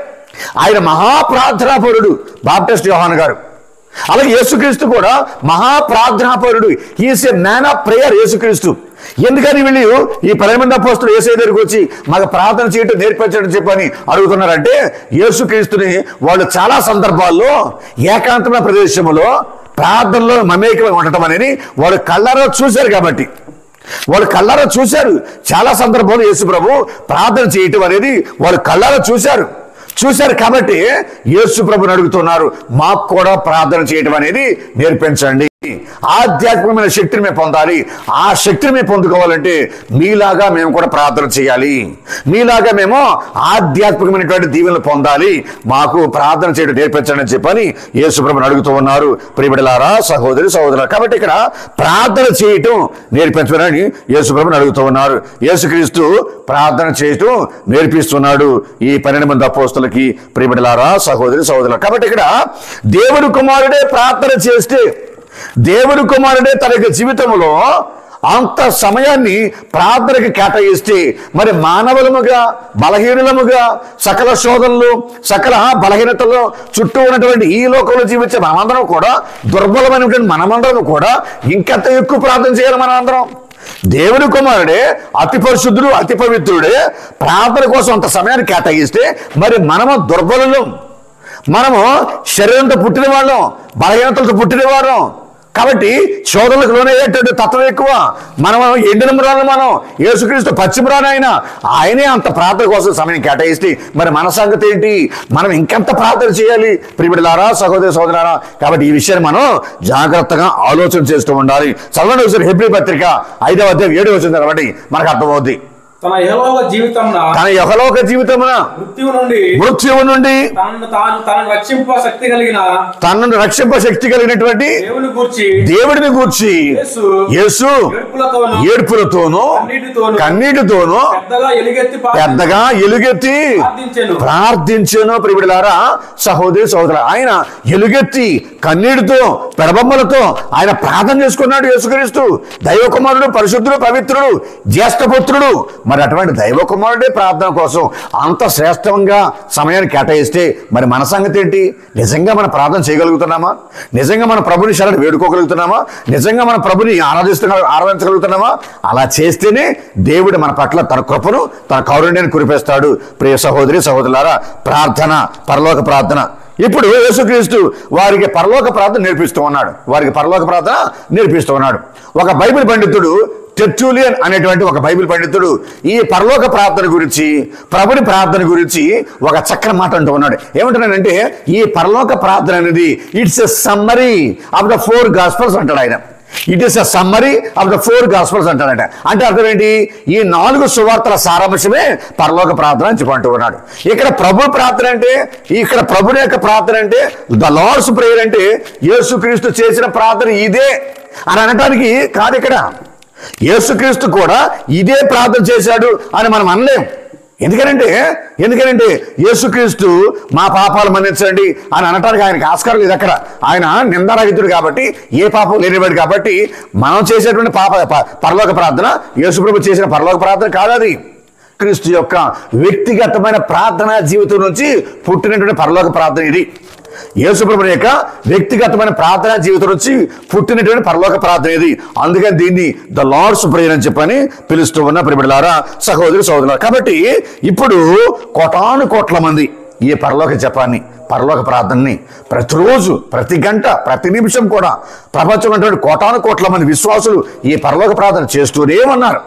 ఆయన మహాప్రార్థనాపరుడు బాప్టిస్ట్ యోహాను గారు. అలాగే యేసుక్రీస్తు కూడా మహాప్రార్థనాపరుడు, is a man of prayer Yesukristu. ఎందుకని వీళ్ళు ఈ 10 మంది అపోస్తలులు యేసయ్య దగ్గరికి వచ్చి మాకు ప్రార్థన చేయటం నేర్పించడం చెప్పని అడుగుతున్నారంటే, యేసుక్రీస్తుని వాళ్ళు చాలా సందర్భాల్లో ఏకాంతమైన ప్రదేశంలో ప్రార్థనలో మమేకమై ఉండటం అనేది వాళ్ళు కళ్ళారా చూశారు. కాబట్టి వాళ్ళు కళ్ళారా చూశారు. చాలా సందర్భాల్లో యేసు ప్రభు ప్రార్థన చేయటం అనేది వాళ్ళు కళ్ళారా చూశారు. కాబట్టి యేసు ప్రభుని అడుగుతున్నారు, మాకు కూడా ప్రార్థన చేయటం అనేది నేర్పించండి. ఆధ్యాత్మికమైన శక్తిని మేము పొందాలి. ఆ శక్తిని మేము పొందుకోవాలంటే మీలాగా మేము కూడా ప్రార్థన చేయాలి, మీలాగా మేము ఆధ్యాత్మికమైనటువంటి దీవెనలు పొందాలి, మాకు ప్రార్థన చేయడం నేర్పించండి అని చెప్పని యేసు ప్రభుని అడుగుతూ ఉన్నారు ప్రియబిడ్డలారా, సహోదరి సహోదరులు. కాబట్టి ఇక్కడ ప్రార్థన చేయటం నేర్పించమని యేసు ప్రభుని అడుగుతూ ఉన్నారు. యేసుక్రీస్తు ప్రార్థన చేయటం నేర్పిస్తున్నాడు ఈ 12 మంది అపోస్తలులకి ప్రియబిడ్డలారా, సహోదరి సహోదరులు. కాబట్టి ఇక్కడ దేవుని కుమారుడే ప్రార్థన చేస్తే, దేవుని కుమారుడే తన యొక్క జీవితంలో అంత సమయాన్ని ప్రార్థనకి కేటాయిస్తే, మరి మానవులముగా, బలహీనులముగా, సకల శోధనలు, సకల బలహీనతలు చుట్టూ ఉన్నటువంటి ఈ లోకంలో జీవించే మనమందరం కూడా, దుర్బలమైనటువంటి మనమందరం కూడా ఇంకెంత ఎక్కువ ప్రార్థన చేయాలి మనందరం. దేవుని కుమారుడే అతి పరిశుద్ధుడు, అతి పవిత్రుడే ప్రార్థన కోసం అంత సమయాన్ని కేటాయిస్తే, మరి మనము దుర్బలులం, మనము శరీరంతో పుట్టిన వాళ్ళం, బలహీనతలతో పుట్టిన వాళ్ళం. కాబట్టి శోధనలకు లోనయ్యేటువంటి తత్వం ఎక్కువ. మనం ఎండిన మ్రాలు, మనం యేసుక్రీస్తు పశ్చిమరాను, ఆయనే అంత ప్రార్థన కోసం సమయం కేటాయిస్తే మరి మన సంగతి ఏంటి? మనం ఇంకెంత ప్రార్థన చేయాలి ప్రియబిడ్డలారా, సహోదరి సహోదరులారా. కాబట్టి ఈ విషయాన్ని మనం జాగ్రత్తగా ఆలోచన చేస్తూ ఉండాలి. చదవండి ఒకసారి హెబ్రీ పత్రిక 5వ అధ్యాయం 7వ వచనం చదవండి, మనకు అర్థమవుద్ది. తన యెహోలోక జీవితమున మృత్యువు నుండి తనను రక్షింప శక్తి కలిగినటువంటి దేవుడిని గూర్చి యేసు ఏడ్పులతోనూ కన్నీటితోనూ పెద్దగా ఎలుగెత్తి ప్రార్థించెను. ప్రియబిడ్డలారా, సహోదరి సహోదరులారా, ఆయన ఎలుగెత్తి కన్నీటితో, పెడబొమ్మలతో ఆయన ప్రార్థన చేసుకున్నాడు. యేసుక్రీస్తు దైవ కుమారుడు, పరిశుద్ధుడు, పవిత్రుడు, జ్యేష్ఠపుత్రుడు, మరి అటువంటి దైవ కుమారుడే ప్రార్థన కోసం అంత శ్రేష్టంగా సమయాన్ని కేటాయిస్తే మరి మన సంగతి ఏంటి? నిజంగా మన ప్రార్థన చేయగలుగుతున్నామా? నిజంగా మన ప్రభుని శరణు వేడుకోగలుగుతున్నామా? నిజంగా మన ప్రభుని ఆరాధించగలుగుతున్నామా? అలా చేస్తేనే దేవుడు మన పట్ల తన కృపను, తన కారుణ్యాన్ని కురిపిస్తాడు. ప్రియ సహోదరి సహోదరులారా, ప్రార్థన, పరలోక ప్రార్థన. ఇప్పుడు యేసుక్రీస్తు వారికి పరలోక ప్రార్థన నేర్పిస్తూ ఉన్నాడు. ఒక బైబిల్ పండితుడు, టెర్టులియన్ అనేటువంటి ఒక బైబిల్ పండితుడు, ఈ పరలోక ప్రార్థన గురించి, ప్రభుని ప్రార్థన గురించి ఒక చక్కని మాట అంటూ ఉన్నాడు. ఏమంటున్నాడంటే, ఈ పరలోక ప్రార్థన అనేది it's a summary of the 4 gospels అంటాడు ఆయన. It is a summary of the 4 gospels అంటాడట. అంటే అర్థం ఏంటి? ఈ 4 సువార్తల సారాంశమే పరలోక ప్రార్థన అని చెప్పంటూ ఉన్నాడు. ఇక్కడ ప్రభు ప్రార్థన అంటే, ఇక్కడ ప్రభుని యొక్క ప్రార్థన అంటే, ద లార్డ్స్ ప్రేయర్ అంటే యేసుక్రీస్తు చేసిన ప్రార్థన ఇదే అని అనటానికి కాదు. ఇక్కడ యేసుక్రీస్తు కూడా ఇదే ప్రార్థన చేశాడు అని మనం అనలేం. ఎందుకనంటే యేసుక్రీస్తు మా పాపాలు మన్నించండి అని అనటానికి ఆయనకి ఆస్కారం లేదు. అక్కడ ఆయన నిందారహితుడు కాబట్టి, ఏ పాపం లేనివాడు కాబట్టి, మనం చేసేటువంటి పరలోక ప్రార్థన యేసుప్రభు చేసిన పరలోక ప్రార్థన కాదు. అది క్రీస్తు యొక్క వ్యక్తిగతమైన ప్రార్థనా జీవితం నుంచి పుట్టినటువంటి పరలోక ప్రార్థన ఇది. యేసుప్రభు యొక్క వ్యక్తిగతమైన ప్రార్థనా జీవితం నుంచి పుట్టినటువంటి పరలోక ప్రార్థన ఇది. అందుకని దీన్ని ద లార్డ్స్ ప్రేయర్ అని చెప్పని పిలుస్తూ ఉన్న ప్రియబిడ్డలారా, సహోదరి సహోదరులారా. కాబట్టి ఇప్పుడు కోటాను కోట్ల మంది ఈ పరలోక జపాన్ని, పరలోక ప్రార్థనని ప్రతిరోజు, ప్రతి గంట, ప్రతి నిమిషం కూడా ప్రపంచంలో ఉన్నటువంటి కోటాను కోట్ల మంది విశ్వాసులు ఈ పరలోక ప్రార్థన చేస్తూనే ఉన్నారు.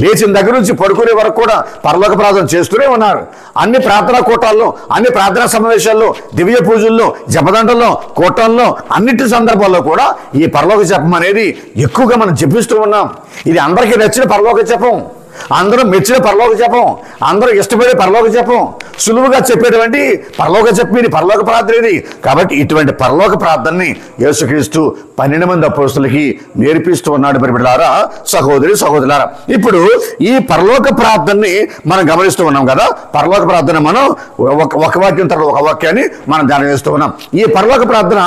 లేచిన దగ్గర నుంచి పడుకునే వరకు కూడా పరలోక ప్రార్థన చేస్తూనే ఉన్నారు. అన్ని ప్రార్థనా కూటాల్లో, అన్ని ప్రార్థనా సమావేశాల్లో, దివ్య పూజల్లో, జపదండల్లో, కూటంలో, అన్నిటి సందర్భాల్లో కూడా ఈ పరలోక జపం అనేది ఎక్కువగా మనం జపిస్తూ ఉన్నాం. ఇది అందరికీ నచ్చిన పరలోక జపం, అందరూ మెచ్చిన పరలోక జపం, అందరూ ఇష్టపడే పరలోక జపం, సులువుగా చెప్పేటువంటి పరలోక జపం ఇది, పరలోక ప్రార్థన ఇది. కాబట్టి ఇటువంటి పరలోక ప్రార్థనని యేసుక్రీస్తు 12 మంది అపోస్తలులకి నేర్పిస్తూ ఉన్నాడు. ప్రియబిడ్డలారా, సహోదరి సహోదరులారా, ఇప్పుడు ఈ పరలోక ప్రార్థనని మనం గమనిస్తూ ఉన్నాం కదా. పరలోక ప్రార్థన మనం ఒక వాక్యం తర్వాత ఒక వాక్యాన్ని మనం ధ్యానం చేస్తూ ఉన్నాం. ఈ పరలోక ప్రార్థన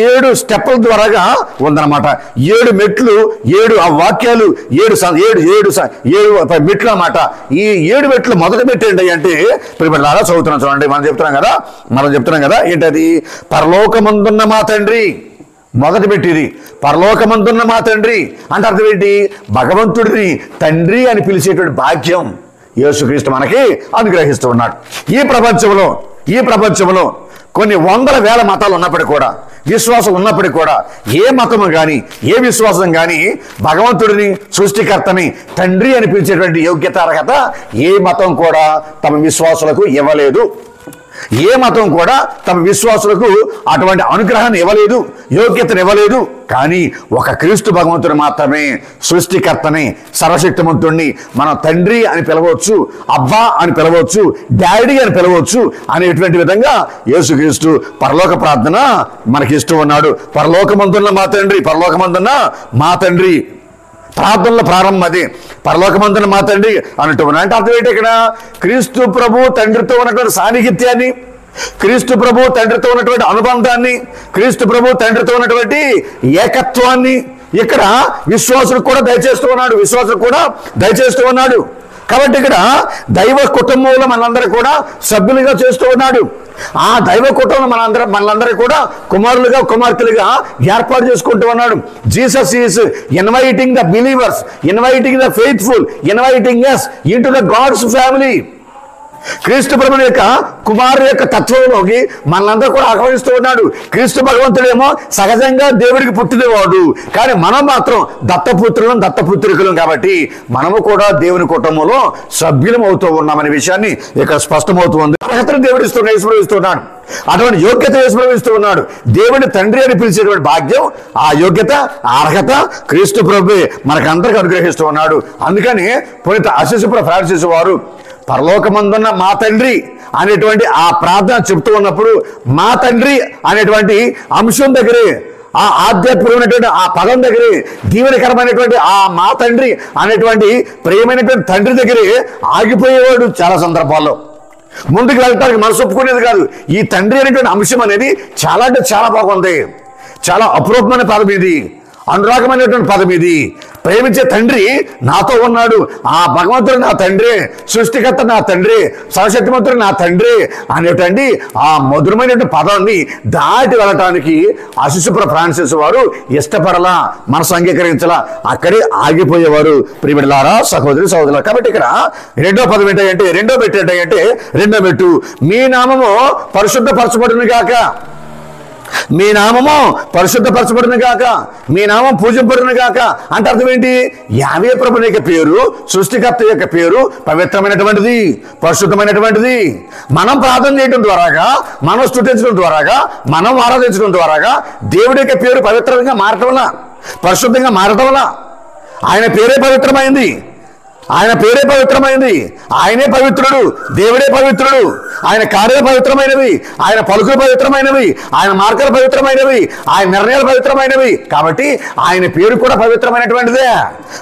7 స్టెప్పుల ద్వారాగా ఉందన్నమాట. 7 మెట్లు, 7 ఆ వాక్యాలు, 7 మెట్లు అన్నమాట. ఈ 7 మెట్లు మొదటి మెట్టు ఏంటి అంటే, ప్రియబిడ్డలారా చదువుతున్నాం చూడండి. మనం చెప్తున్నాం కదా ఏంటది? పరలోకమందున్న మా తండ్రి. మొదటి పెట్టిది పరలోకమందున్న మా తండ్రి అంటే అర్థం ఏంటి? భగవంతుడిని తండ్రి అని పిలిచేటువంటి భాగ్యం యేసుక్రీస్తు మనకి అనుగ్రహిస్తూ ఉన్నాడు. ఈ ప్రపంచంలో కొన్ని వందల వేల మతాలు ఉన్నప్పటికీ కూడా, విశ్వాసం ఉన్నప్పటికీ కూడా, ఏ మతము కానీ, ఏ విశ్వాసం కానీ భగవంతుడిని, సృష్టికర్తని తండ్రి అని పిలిచేటువంటి యోగ్యత, అర్హత ఏ మతం కూడా తమ విశ్వాసులకు ఇవ్వలేదు. ఏ మతం కూడా తమ విశ్వాసులకు అటువంటి అనుగ్రహాన్ని ఇవ్వలేదు, యోగ్యతను ఇవ్వలేదు. కానీ ఒక క్రీస్తు భగవంతుడు మాత్రమే సృష్టికర్తని, సర్వశక్తిమంతుడిని మనం తండ్రి అని పిలవచ్చు, అబ్బా అని పిలవచ్చు, డాడీ అని పిలవచ్చు అనేటువంటి విధంగా యేసుక్రీస్తు పరలోక ప్రార్థన మనకిస్తూ ఉన్నాడు. పరలోకమందున్న మా తండ్రి ప్రార్థనల ప్రారంభం అది. పరలోకమందున్న మా తండ్రి అన్నట్టు అంటే అర్థం ఏంటి? ఇక్కడ క్రీస్తు ప్రభు తండ్రితో ఉన్నటువంటి సాన్నిహిత్యాన్ని, క్రీస్తు ప్రభు తండ్రితో ఉన్నటువంటి అనుబంధాన్ని, క్రీస్తు ప్రభు తండ్రితో ఉన్నటువంటి ఏకత్వాన్ని ఇక్కడ విశ్వాసులకు కూడా దయచేస్తూ ఉన్నాడు. కాబట్టి ఇక్కడ దైవ కుటుంబంలో మనందరూ కూడా సభ్యులుగా చేస్తూ ఉన్నాడు. ఆ దైవ కుటుంబం మనందరూ కూడా కుమారులుగా, కుమార్తెలుగా ఏర్పాటు చేసుకుంటూ ఉన్నాడు. Jesus is inviting the believers, inviting the faithful, inviting us into the God's family. క్రీస్తు ప్రభుని యొక్క కుమారుడు యొక్క తత్వంలోకి మనందరూ కూడా ఆహ్వానిస్తూ ఉన్నాడు. క్రీస్తు భగవంతుడేమో సహజంగా దేవుడికి పుట్టినవాడు, కానీ మనం మాత్రం దత్తపుత్రులం, దత్తపుత్రికులం. కాబట్టి మనము కూడా దేవుని కుటుంబంలో సభ్యులం అవుతూ ఉన్నామనే విషయాన్ని ఇక్కడ స్పష్టమవుతుంది. అర్హతను దేవుడు ఇస్తున్నాడు, అటువంటి యోగ్యత యేసుప్రభు ఉన్నాడు. దేవుని తండ్రి అని పిలిచేటువంటి భాగ్యం, ఆ యోగ్యత, ఆ అర్హత క్రీస్తు ప్రభువే మనకందరికి అనుగ్రహిస్తూ ఉన్నాడు. అందుకని పునీత అసిసిపుర ఫ్రాన్సిస్ వారు పరలోకమందున్న మా తండ్రి అనేటువంటి ఆ ప్రార్థన చెప్తూ ఉన్నప్పుడు, మా తండ్రి అనేటువంటి అంశం దగ్గరే, ఆ ఆధ్యాత్మికమైనటువంటి ఆ పదం దగ్గరే, దీవెనకరమైనటువంటి ఆ మా తండ్రి అనేటువంటి ప్రియమైనటువంటి తండ్రి దగ్గరే ఆగిపోయేవాడు. చాలా సందర్భాల్లో ముందుకు వెళ్ళటానికి మనసు ఒప్పుకునేది కాదు. ఈ తండ్రి అనేటువంటి అంశం అనేది చాలా అంటే చాలా బాగుంది, చాలా అపురూపమైన పదం ఇది. అనురాగమైనటువంటి పదం ఇది. ప్రేమించే తండ్రి నాతో ఉన్నాడు, ఆ భగవంతుడు నా తండ్రి, సృష్టికర్త నా తండ్రి, సర్వశక్తిమంతుడు నా తండ్రి అనేటువంటి ఆ మధురమైనటువంటి పదాన్ని దాటి వెళ్ళటానికి అశిశుపుర ఫ్రాన్సిస్ వారు ఇష్టపడలా, మనసు అంగీకరించలా, అక్కడే ఆగిపోయేవారు. ప్రియబిడ్డలారా, సహోదరి సహోదరులు, కాబట్టి ఇక్కడ రెండో పదం ఏంటంటే, రెండో మెట్టు మీ నామము పరిశుద్ధపరచబడును గాక, మీ నామము పరిశుద్ధపరచబడును గాక, మీ నామం పూజింపబడును గాక అంటే అర్థం ఏంటి? యావే ప్రభుని యొక్క పేరు, సృష్టికర్త యొక్క పేరు పవిత్రమైనటువంటిది, పరిశుద్ధమైనటువంటిది. మనం ప్రార్థన చేయడం ద్వారాగా, మనం స్తుతించడం ద్వారాగా, మనం ఆరాధించడం ద్వారాగా దేవుడి యొక్క పేరు పవిత్రంగా మారటం వల్ల, పరిశుద్ధంగా మారటం వల్ల ఆయన పేరే పవిత్రమైంది, ఆయన పేరే పవిత్రమైంది, ఆయనే పవిత్రుడు, దేవుడే పవిత్రుడు, ఆయన కార్యాలు పవిత్రమైనవి, ఆయన పలుకులు పవిత్రమైనవి, ఆయన మార్గాలు పవిత్రమైనవి, ఆయన నిర్ణయాలు పవిత్రమైనవి. కాబట్టి ఆయన పేరు కూడా పవిత్రమైనటువంటిదే,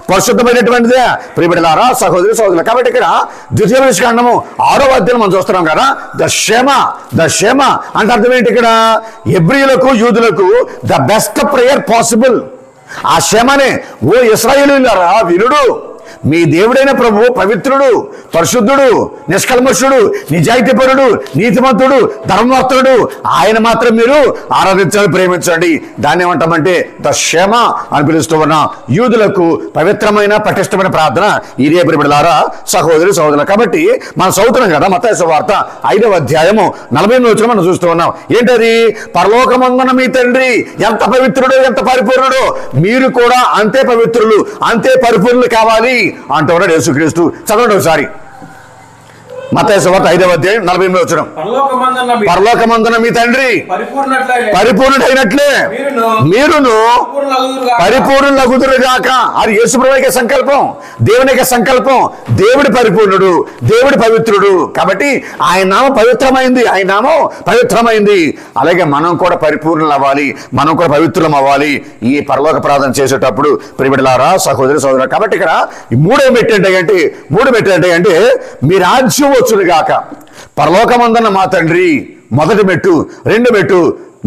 పరిశుద్ధమైనటువంటిదే. ప్రియబిడ్డలారా, సహోదరి సహోదరులు, కాబట్టి ఇక్కడ ద్వితీయోపదేశకాండము 6వ అధ్యాయం మనం చూస్తున్నాం కదా, ద షేమ అంటే అర్థం ఏంటి? ఇక్కడ హెబ్రీయులకు యూదులకు ద బెస్ట్ ప్రేయర్ పాసిబుల్. ఆ షేమనే, ఓ ఇశ్రాయేలీయులారా వినుడు, మీ దేవుడైన ప్రభువు పవిత్రుడు, పరిశుద్ధుడు, నిష్కల్మషుడు, నిజాయితీపరుడు, నీతిమంతుడు, ధర్మవర్తుడు, ఆయన మాత్రం మీరు ఆరాధించాలి, ప్రేమించండి. దాన్ని ఏమంటామంటే ద షేమ అని పిలుస్తూ ఉన్నాం. యూదులకు పవిత్రమైన పటిష్టమైన ప్రార్థన ఇదే. ప్రియబిడ్డలారా, సహోదరి సహోదరులు, కాబట్టి మనం చదువుతున్నాం కదా మత్తయి సువార్త 5వ అధ్యాయము 48వ వచనం మనం చూస్తూ ఉన్నాం. ఏంటది? పరలోకమందున మీ తండ్రి ఎంత పవిత్రుడు, ఎంత పరిపూర్ణుడు, మీరు కూడా అంతే పవిత్రులు, అంతే పరిపూర్ణులు కావాలి అంటూ ఉన్నాడు యేసుక్రీస్తు. చదవండి ఒకసారి మత్తయి సువార్త 5వ అధ్యాయం 48వ వచనం. పరలోకమందున మీ తండ్రి పరిపూర్ణుడైనట్లే మీరును పరిపూర్ణులగుదురుగాక. అది యేసుప్రభువు యొక్క సంకల్పం, దేవుని యొక్క సంకల్పం. దేవుడి పరిపూర్ణుడు, దేవుడి పవిత్రుడు, కాబట్టి ఆయన నామం పవిత్రమైంది, ఆయన నామం పవిత్రమైంది. అలాగే మనం కూడా పరిపూర్ణులు అవ్వాలి, మనం కూడా పవిత్రులం అవ్వాలి ఈ పరలోక ప్రార్థన చేసేటప్పుడు. ప్రియబిడ్డలారా, సహోదరి సహోదరులు, కాబట్టి ఇక్కడ మూడో మెట్టు ఏంటంటే మీ రాజ్యం వచ్చునుగాక. పరలోకమందున మా తండ్రి మొదటి మెట్టు. రెండో మెట్టు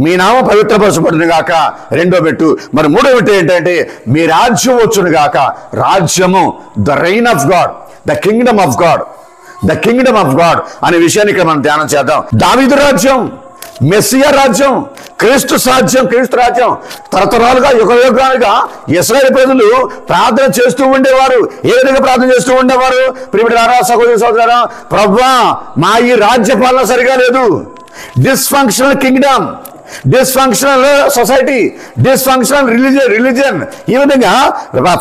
మీ నామం పవిత్రపరచబడును గాక, రెండో మెట్టు. మరి మూడో మెట్టు ఏంటంటే మీ రాజ్యం వచ్చును గాక. రాజ్యము, the rain of God, the kingdom of God, the kingdom of God అనే విషయాన్ని ఇక్కడ మనం ధ్యానం చేద్దాం. దావీదు రాజ్యం, మెస్సియా రాజ్యం, క్రీస్తు రాజ్యం తరతరాలుగా యుగాలుగా ఇశ్రాయేలు ప్రజలు ప్రార్థన చేస్తూ ఉండేవారు. ఏ విధంగా ప్రార్థన చేస్తూ ఉండేవారు? ప్రియబిడ్డలారా, సహోదరి సహోదరులారా, ప్రభువా మా ఈ రాజ్యపాలన సరిగా లేదు, dysfunctional Kingdom, dysfunctional society, dysfunctional religion, ఈ విధంగా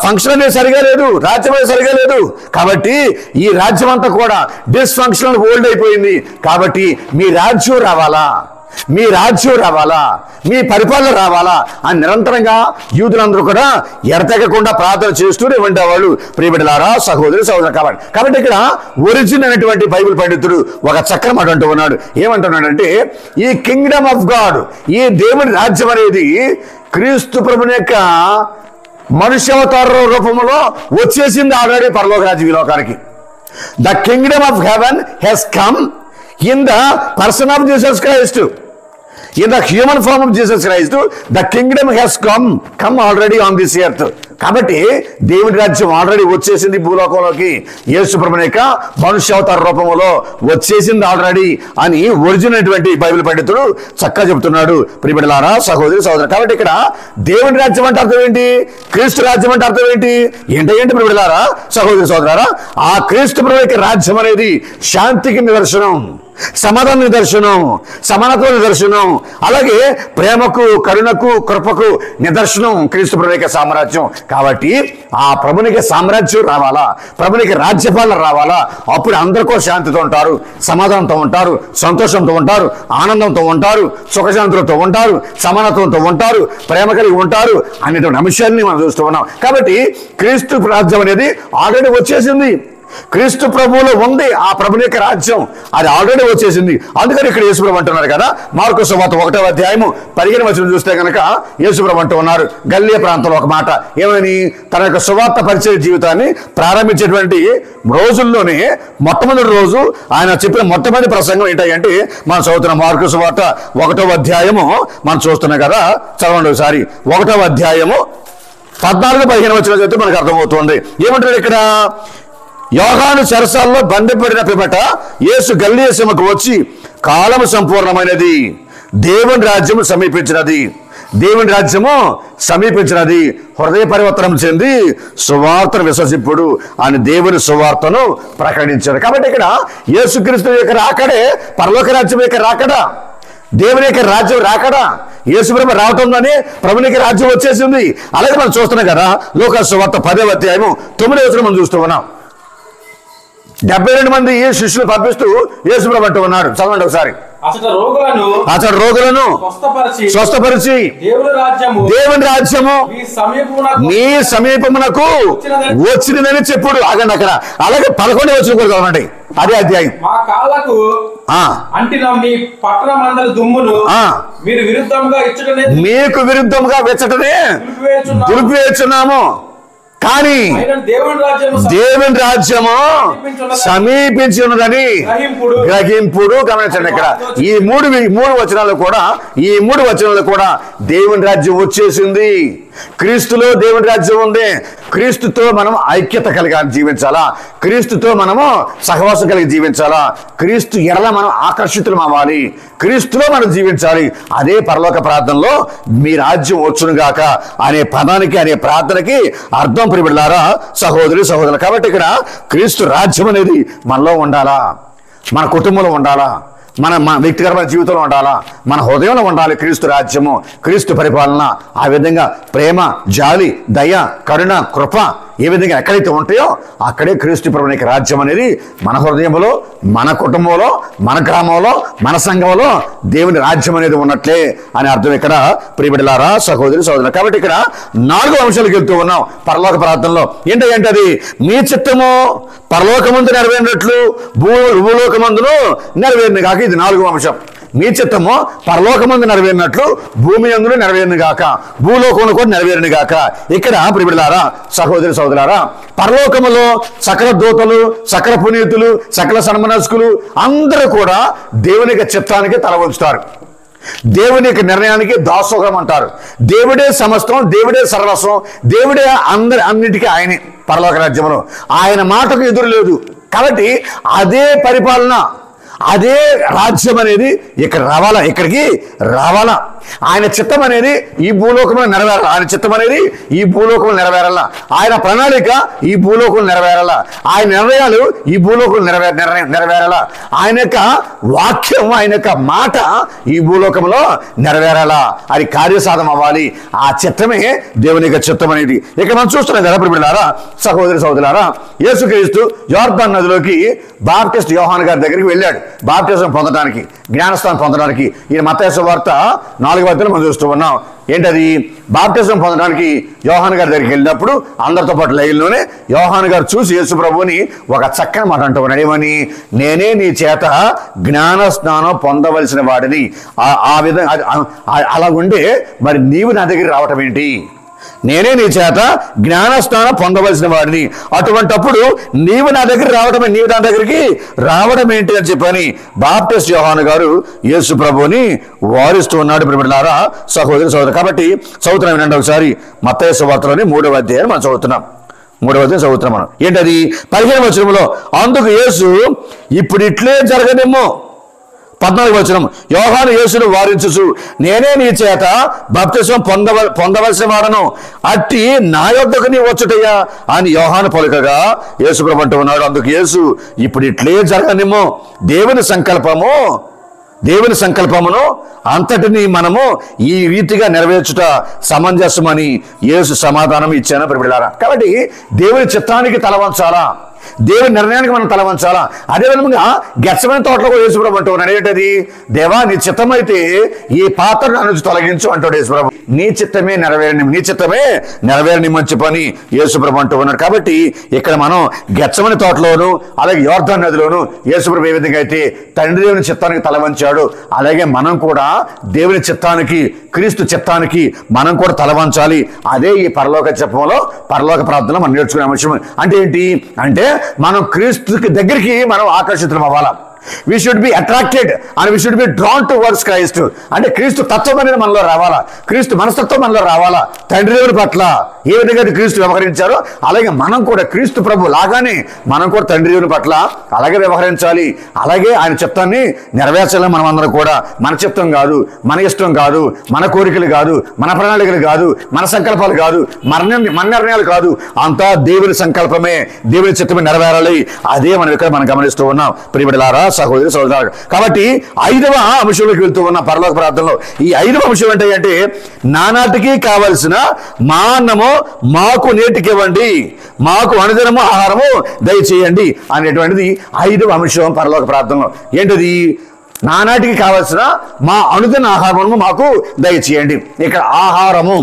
ఫంక్షన్ అనేది సరిగా లేదు, రాజ్యం అనేది సరిగా లేదు. కాబట్టి ఈ రాజ్యం అంతా కూడా డిస్ఫంక్షనల్ ఓల్డ్ అయిపోయింది. కాబట్టి మీ రాజ్యం రావాలా, మీ రాజ్యం రావాలా, మీ పరిపాలన రావాలా అని నిరంతరంగా యూదులందరూ కూడా ఎడతెగకుండా ప్రార్థన చేస్తూనే ఉండేవాళ్ళు. ప్రియబిడ్డలారా, సహోదరి సహోదరు, కాబట్టి ఇక్కడ ఒరిజిన్ అనేటువంటి బైబిల్ పండితుడు ఒక చక్కని మాట అంటూ ఉన్నాడు. ఏమంటున్నాడంటే, ఈ కింగ్డమ్ ఆఫ్ గాడ్, ఈ దేవుని రాజ్యం అనేది క్రీస్తు ప్రభుని యొక్క మనుష్యావతార రూపంలో వచ్చేసింది ఆల్రెడీ పరలోక రాజ్యం ఈ లోకానికి. The kingdom of heaven has come in the person of Jesus Christ. In the human form of Jesus Christ, the kingdom has come already on this earth. కాబట్టి దేవుని రాజ్యం ఆల్రెడీ వచ్చేసింది భూలోకంలోకి, యేసు ప్రభుని యొక్క మనుష్యావతార రూపంలో వచ్చేసింది ఆల్రెడీ అని ఒరిజినల్ అటువంటి బైబిల్ పండితుడు చక్కగా చెబుతున్నాడు. ప్రియబిడ్డలారా, సహోదరి సహోదరు, కాబట్టి ఇక్కడ దేవుని రాజ్యం అంటే అర్థం ఏంటి? క్రీస్తు రాజ్యం అంటే అర్థం ఏంటి? ప్రియబిడ్డలారా, సహోదరి సహోదరులారా, ఆ క్రీస్తు ప్రభు యొక్క రాజ్యం అనేది శాంతికి నిదర్శనం, సమాధాన నిదర్శనం, సమానత్వ నిదర్శనం, అలాగే ప్రేమకు, కరుణకు, కృపకు నిదర్శనం క్రీస్తు ప్రభు యొక్క సామ్రాజ్యం. కాబట్టి ఆ ప్రభునికి సామ్రాజ్యం రావాలా, ప్రభునికి రాజ్యపాలన రావాలా, అప్పుడు అందరూ కూడా శాంతితో ఉంటారు, సమాధానంతో ఉంటారు, సంతోషంతో ఉంటారు, ఆనందంతో ఉంటారు, సుఖశాంతులతో ఉంటారు, సమానత్వంతో ఉంటారు, ప్రేమ కలిగి ఉంటారు అనేటువంటి అంశాన్ని మనం చూస్తూ ఉన్నాం. కాబట్టి క్రీస్తు రాజ్యం అనేది ఆల్రెడీ వచ్చేసింది, క్రీస్తు ప్రభువులో ఉంది ఆ ప్రభుని యొక్క రాజ్యం, అది ఆల్రెడీ వచ్చేసింది. అందుకని ఇక్కడ యేసుప్రభు అంటున్నారు కదా, మార్కు సువార్త 1వ అధ్యాయము 15వ వచనం చూస్తే కనుక యేసుప్రభు అంటూ ఉన్నారు గలిలయ ప్రాంతంలో ఒక మాట. ఏమని? తన యొక్క సువార్త పరిచయ జీవితాన్ని ప్రారంభించేటువంటి రోజుల్లోనే మొట్టమొదటి రోజు ఆయన చెప్పిన మొట్టమొదటి ప్రసంగం ఏంటంటే మనం చదువుతున్న మార్కు సువార్త 1వ అధ్యాయము మనం చూస్తున్నాం కదా. చదవండి ఒకసారి. 1వ అధ్యాయము 14-15 వచనాలు చదివితే మనకు అర్థమవుతుంది. ఏమంటాడు ఇక్కడ? యోహాను చెరసాల్లో బంధింపబడిన పిమ్మట యేసు గలిలయ సీమకు వచ్చి, కాలము సంపూర్ణమైనది, దేవుని రాజ్యము సమీపించినది, దేవుని రాజ్యము సమీపించినది, హృదయ పరివర్తనం చెంది సువార్తను విశ్వసింపుడు అని దేవుని సువార్తను ప్రకటించాడు. కాబట్టి ఇక్కడ యేసుక్రీస్తు యొక్క రాకడే పరలోక రాజ్యం యొక్క రాకడా, దేవుని యొక్క రాజ్యం రాకడా. యేసుప్రభు రావటంలోనే ప్రభునికి రాజ్యం వచ్చేసింది. అలాగే మనం చూస్తున్నాం కదా, లూకా సువార్త 10వ అధ్యాయము 9వ వచనం మనం చూస్తూ ఉన్నాం. 72 మంది శిష్యులు పంపిస్తూ యేసుప్రభు అంటూ ఉన్నాడు. చదవండి ఒకసారి. అతడు రోగులను స్వస్థపరిచి దేవుని రాజ్యము మీ సమీపమునకు వచ్చినదని చెప్పుడు. ఆగండి అక్కడ. అలాగే 11వ వచనం కూడా చదవండి, అదే అధ్యాయం. మీకు విరుద్ధంగా వెచ్చటనే దులిపివేస్తున్నాము, కానీ దేవుని రాజ్యము సమీపించి ఉన్నదని గ్రహింపుడు. గమనించండి ఇక్కడ ఈ మూడు వచనాలు కూడా దేవుని రాజ్యం వచ్చేసింది. క్రీస్తులో దేవుని రాజ్యం ఉంది. క్రీస్తుతో మనం ఐక్యత కలిగి జీవించాలా, క్రీస్తుతో మనము సహవాసం కలిగి జీవించాలా, క్రీస్తు ఎడల మనం ఆకర్షితులం అవ్వాలి, క్రీస్తులో మనం జీవించాలి. అదే పరలోక ప్రార్థనలో మీ రాజ్యం వచ్చును గాక అనే పదానికి, అనే ప్రార్థనకి అర్థం ప్రియబిడ్డలారా, సహోదరి సహోదరులు. కాబట్టి ఇక్కడ క్రీస్తు రాజ్యం అనేది మనలో ఉండాలా, మన కుటుంబంలో ఉండాలా, మన వ్యక్తిగతమైన జీవితంలో ఉండాలా, మన హృదయంలో ఉండాలి క్రీస్తు రాజ్యము, క్రీస్తు పరిపాలన. ఆ విధంగా ప్రేమ, జాలి, దయ, కరుణ, కృప ఏ విధంగా ఎక్కడైతే ఉంటాయో అక్కడే క్రీస్తు ప్రభువునికి రాజ్యం అనేది మన హృదయంలో, మన కుటుంబంలో, మన గ్రామంలో, మన సంఘంలో దేవుని రాజ్యం అనేది ఉన్నట్లే అని అర్థం ఇక్కడ ప్రియబిడ్డలారా, సహోదరి సహోదరులు. కాబట్టి ఇక్కడ 4 అంశాలకు వెళ్తూ ఉన్నాం పరలోక ప్రార్థనలో. ఏంటది? మీ చిత్తము పరలోకమందు నెరవేరినట్లు భూలోకమందును నెరవేరిన కాక. ఇది 4వ అంశం. మీ చిత్తము పరలోకమందు నెరవేరినట్లు భూమి అందులో నెరవేరిన గాక, భూలోకంలో కూడా నెరవేరిన గాక. ఇక్కడ ప్రియబిడ్డలారా, సహోదరి సహోదరులారా, పరలోకములో సకల దూతలు, సకల పునీతులు, సకల సన్మనస్కులు అందరూ కూడా దేవుని యొక్క చిత్తానికి తల వంచుతారు. దేవుని యొక్క నిర్ణయానికి దాసోహం అంటారు. దేవుడే సమస్తం, దేవుడే సర్వస్వం, దేవుడే అన్నిటికీ ఆయనే. పరలోక రాజ్యంలో ఆయన మాటకు ఎదురు లేదు. కాబట్టి అదే పరిపాలన, అదే రాజ్యం అనేది ఇక్కడ రావాలా, ఇక్కడికి రావాలా. ఆయన చిత్తం అనేది ఈ భూలోకంలో నెరవేరాల, ఆయన చిత్తం అనేది ఈ భూలోకంలో నెరవేరాల, ఆయన ప్రణాళిక ఈ భూలోకంలో నెరవేరాల, ఆయన నిర్ణయాలు ఈ భూలోకంలో నెరవేరాల, ఆయన యొక్క వాక్యం, ఆయన యొక్క మాట ఈ భూలోకంలో నెరవేరాలా. అది కార్యసాధం అవ్వాలి. ఆ చిత్తమే దేవుని యొక్క చిత్తం అనేది ఇక్కడ మనం చూస్తున్నాం కదా ప్రియబిడ్డలారా, సహోదరి సహోదరులారా. యేసుక్రీస్తు యోర్దాను నదిలోకి బాప్టిస్ట్ యోహాను గారి దగ్గరికి వెళ్ళాడు బాప్టిజం పొందడానికి, జ్ఞానస్నానం పొందడానికి. ఈయన మత్తయి సువార్త 4వ అధ్యాయం మనం చూస్తూ ఉన్నాం. ఏంటది? బాప్టిజం పొందడానికి యోహాను గారి దగ్గరికి వెళ్ళినప్పుడు అందరితో పాటు లైన్లోనే యోహాను గారు చూసి యేసు ప్రభువుని ఒక చక్కని మాట అంటూ ఉన్నాడు. ఏమని? నేనే నీ చేత జ్ఞాన స్నానం పొందవలసిన వాడిని. ఆ విధంగా అలా ఉండే మరి నీవు నా దగ్గర రావటం ఏంటి? నేనే నీ చేత జ్ఞానస్నానం పొందవలసిన వాడిని, అటువంటప్పుడు నీవు నా దగ్గర రావడమే, నీవు నా దగ్గరికి రావడం ఏంటి అని చెప్పని బాప్టిస్ట్ యోహాను గారు యేసు ప్రభువుని వారిస్తూ ఉన్నాడు. ప్రియబిడ్డలారా, సహోదరి సహోదరు. కాబట్టి చదువుతున్నాం వినండి ఒకసారి. మత్తయి సువార్తలోని 3వ అధ్యాయం మనం చదువుతున్నాం. 3వ అధ్యాయం చదువుతున్నాం మనం. ఏంటది? 15వ వచనంలో అందుకు యేసు ఇప్పుడు ఇట్లే జరగదేమో. 14వ వచనం యోహాను యేసును వారించుచు నేనే నీ చేత బాప్తిసం పొందవలసిన వాడను, అట్టి నా యొద్దకు నీ వచ్చుటయ్యా అని యోహాను పలుకగా యేసు ప్రభు అంటూ ఉన్నాడు. అందుకు యేసు ఇప్పుడు ఇట్లే జరగనేమో, దేవుని సంకల్పమును అంతటిని మనము ఈ రీతిగా నెరవేర్చుట సమంజసమని యేసు సమాధానం ఇచ్చాను ప్రియబిడ్డలారా. కాబట్టి దేవుని చిత్తానికి తల వంచాలా, దేవుని నిర్ణయానికి మనం తల వంచాలా. అదేవిధంగా గెత్సేమనే తోటలో కూడా యేసుప్రభు అంటూ ఉన్నాడు. ఏంటది? దేవా నీ చిత్తమైతే ఈ పాత్రను నుంచి తొలగించు అంటాడు యేసుప్రభు. నీ చిత్తమే నెరవేరనిమ్మని చెప్పని యేసుప్రభు అంటూ ఉన్నాడు. కాబట్టి ఇక్కడ మనం గెత్సేమనే తోటలోను అలాగే యోర్దాను నదిలోను యేసుప్రభు ఏ విధంగా అయితే తండ్రి దేవుని చిత్తానికి తల వంచాడు, అలాగే మనం కూడా దేవుని చిత్తానికి, క్రీస్తు చిత్తానికి మనం కూడా తల వంచాలి. అదే ఈ పరలోక జపంలో, పరలోక ప్రార్థనలో మనం నేర్చుకునే విషయం. అంటే ఏంటి అంటే మనం క్రీస్తుకి దగ్గరికి మనం ఆకర్షితులం అవ్వాలా. We should be attracted and we should be drawn to words Christ. అంటే క్రీస్తు తత్వం అనేది మనలో రావాలా, క్రీస్తు మనస్తత్వం మనలో రావాలా. తండ్రి దేవుని పట్ల ఏ విధంగా క్రీస్తు వ్యవహరించారో అలాగే మనం కూడా క్రీస్తు ప్రభు లాగానే మనం కూడా తండ్రి దేవుని పట్ల అలాగే వ్యవహరించాలి. అలాగే ఆయన చిత్తాన్ని నెరవేర్చాలి. మనం అందరం కూడా మన చిత్తం కాదు, మన ఇష్టం కాదు, మన కోరికలు కాదు, మన ప్రణాళికలు కాదు, మన సంకల్పాలు కాదు, మన నిర్ణయాలు కాదు, అంతా దేవుని సంకల్పమే, దేవుని చిత్తమే నెరవేరాలి. అదే మనం ఇక్కడ మనం గమనిస్తూ ఉన్నాం ప్రియబిడ్డలారా, సహోదరి సహోదరులారా. కాబట్టి 5వ అంశంలోకి వెళ్తూ ఉన్న పరలోక ప్రార్థనలో ఈ 5వ అంశం ఏంటంటే నానాటికి కావలసిన మా అన్నము మాకు నేటికివ్వండి, మాకు అనుదినము ఆహారము దయచేయండి అనేటువంటిది 5వ అంశం పరలోక ప్రార్థనలో. ఏంటది? నానాటికి కావలసిన మా అనుదిన ఆహారము మాకు దయచేయండి. ఇక్కడ ఆహారము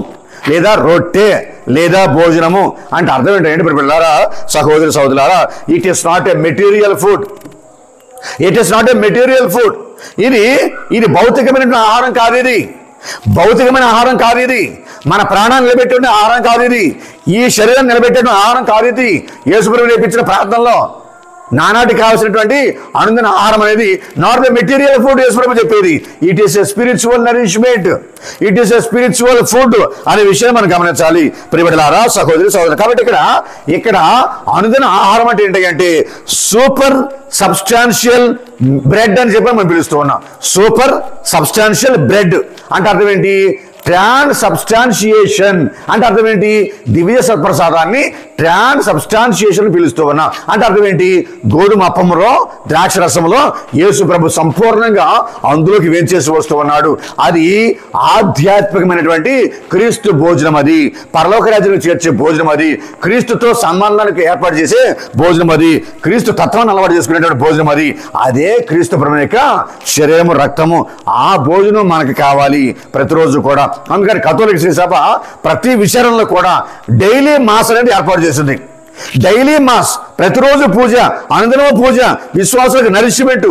లేదా రొట్టె లేదా భోజనము అంటే అర్థం ఏంటంటే పిల్లలారా, సహోదరి సహోదరులారా, it is not a material food. It is not a material food. ఇది భౌతికమైన ఆహారం కాదు. ఇది భౌతికమైన ఆహారం కాదు. ఇది మన ప్రాణాన్ని నిలబెట్టే ఆహారం కాదు. ఇది ఈ శరీరం నిలబెట్టే ఆహారం కాదు. ఇది యేసుప్రభువు నేర్పించిన ప్రార్థనలో నానాటికి కావాల్సినటువంటి అనుదిన ఆహారం అనేది నాట్ ద మెటీరియల్ ఫుడ్. యేసుప్రభువు చెప్పేది it is a spiritual nourishment, it is a spiritual food అనే విషయం మనం గమనించాలి ప్రియబిడ్డలారా, సహోదరి సహోదరు. కాబట్టి ఇక్కడ అనుదిన ఆహారం అంటే ఏంటంటే సూపర్ సబ్స్టాన్షియల్ బ్రెడ్ అని చెప్పి మనం పిలుస్తూ ఉన్నాం. సూపర్ సబ్స్టాన్షియల్ బ్రెడ్ అంటే అర్థం ఏంటి? ట్రాన్సబ్స్టాన్షియేషన్ అంటే అర్థం ఏంటి? దివ్య సత్ప్రసాదాన్ని ట్రాన్సబ్స్టాన్షియేషన్ పిలుస్తూ ఉన్నాం. అంటే అర్థం ఏంటి? గోధుమ అప్పములో ద్రాక్ష రసంలో యేసు ప్రభు సంపూర్ణంగా అందులోకి వేంచేసి వస్తూ ఉన్నాడు. అది ఆధ్యాత్మికమైనటువంటి క్రీస్తు భోజనం. అది పరలోక రాజ్యానికి చేర్చే భోజనం. అది క్రీస్తుతో సంబంధానికి ఏర్పాటు చేసే భోజనం. అది క్రీస్తు తత్వాన్ని అలవాటు చేసుకునేటువంటి భోజనం. అదే క్రీస్తు ప్రభు యొక్క శరీరము రక్తము. ఆ భోజనం మనకి కావాలి ప్రతిరోజు కూడా. అందుకని కథోలిక శ్రీ సభ ప్రతి విషయంలో కూడా డైలీ మాస్ అనేది ఏర్పాటు చేసింది. డైలీ మాస్, ప్రతిరోజు పూజ, అనుదినము పూజ, విశ్వాసులకు నరిష్మెంట్,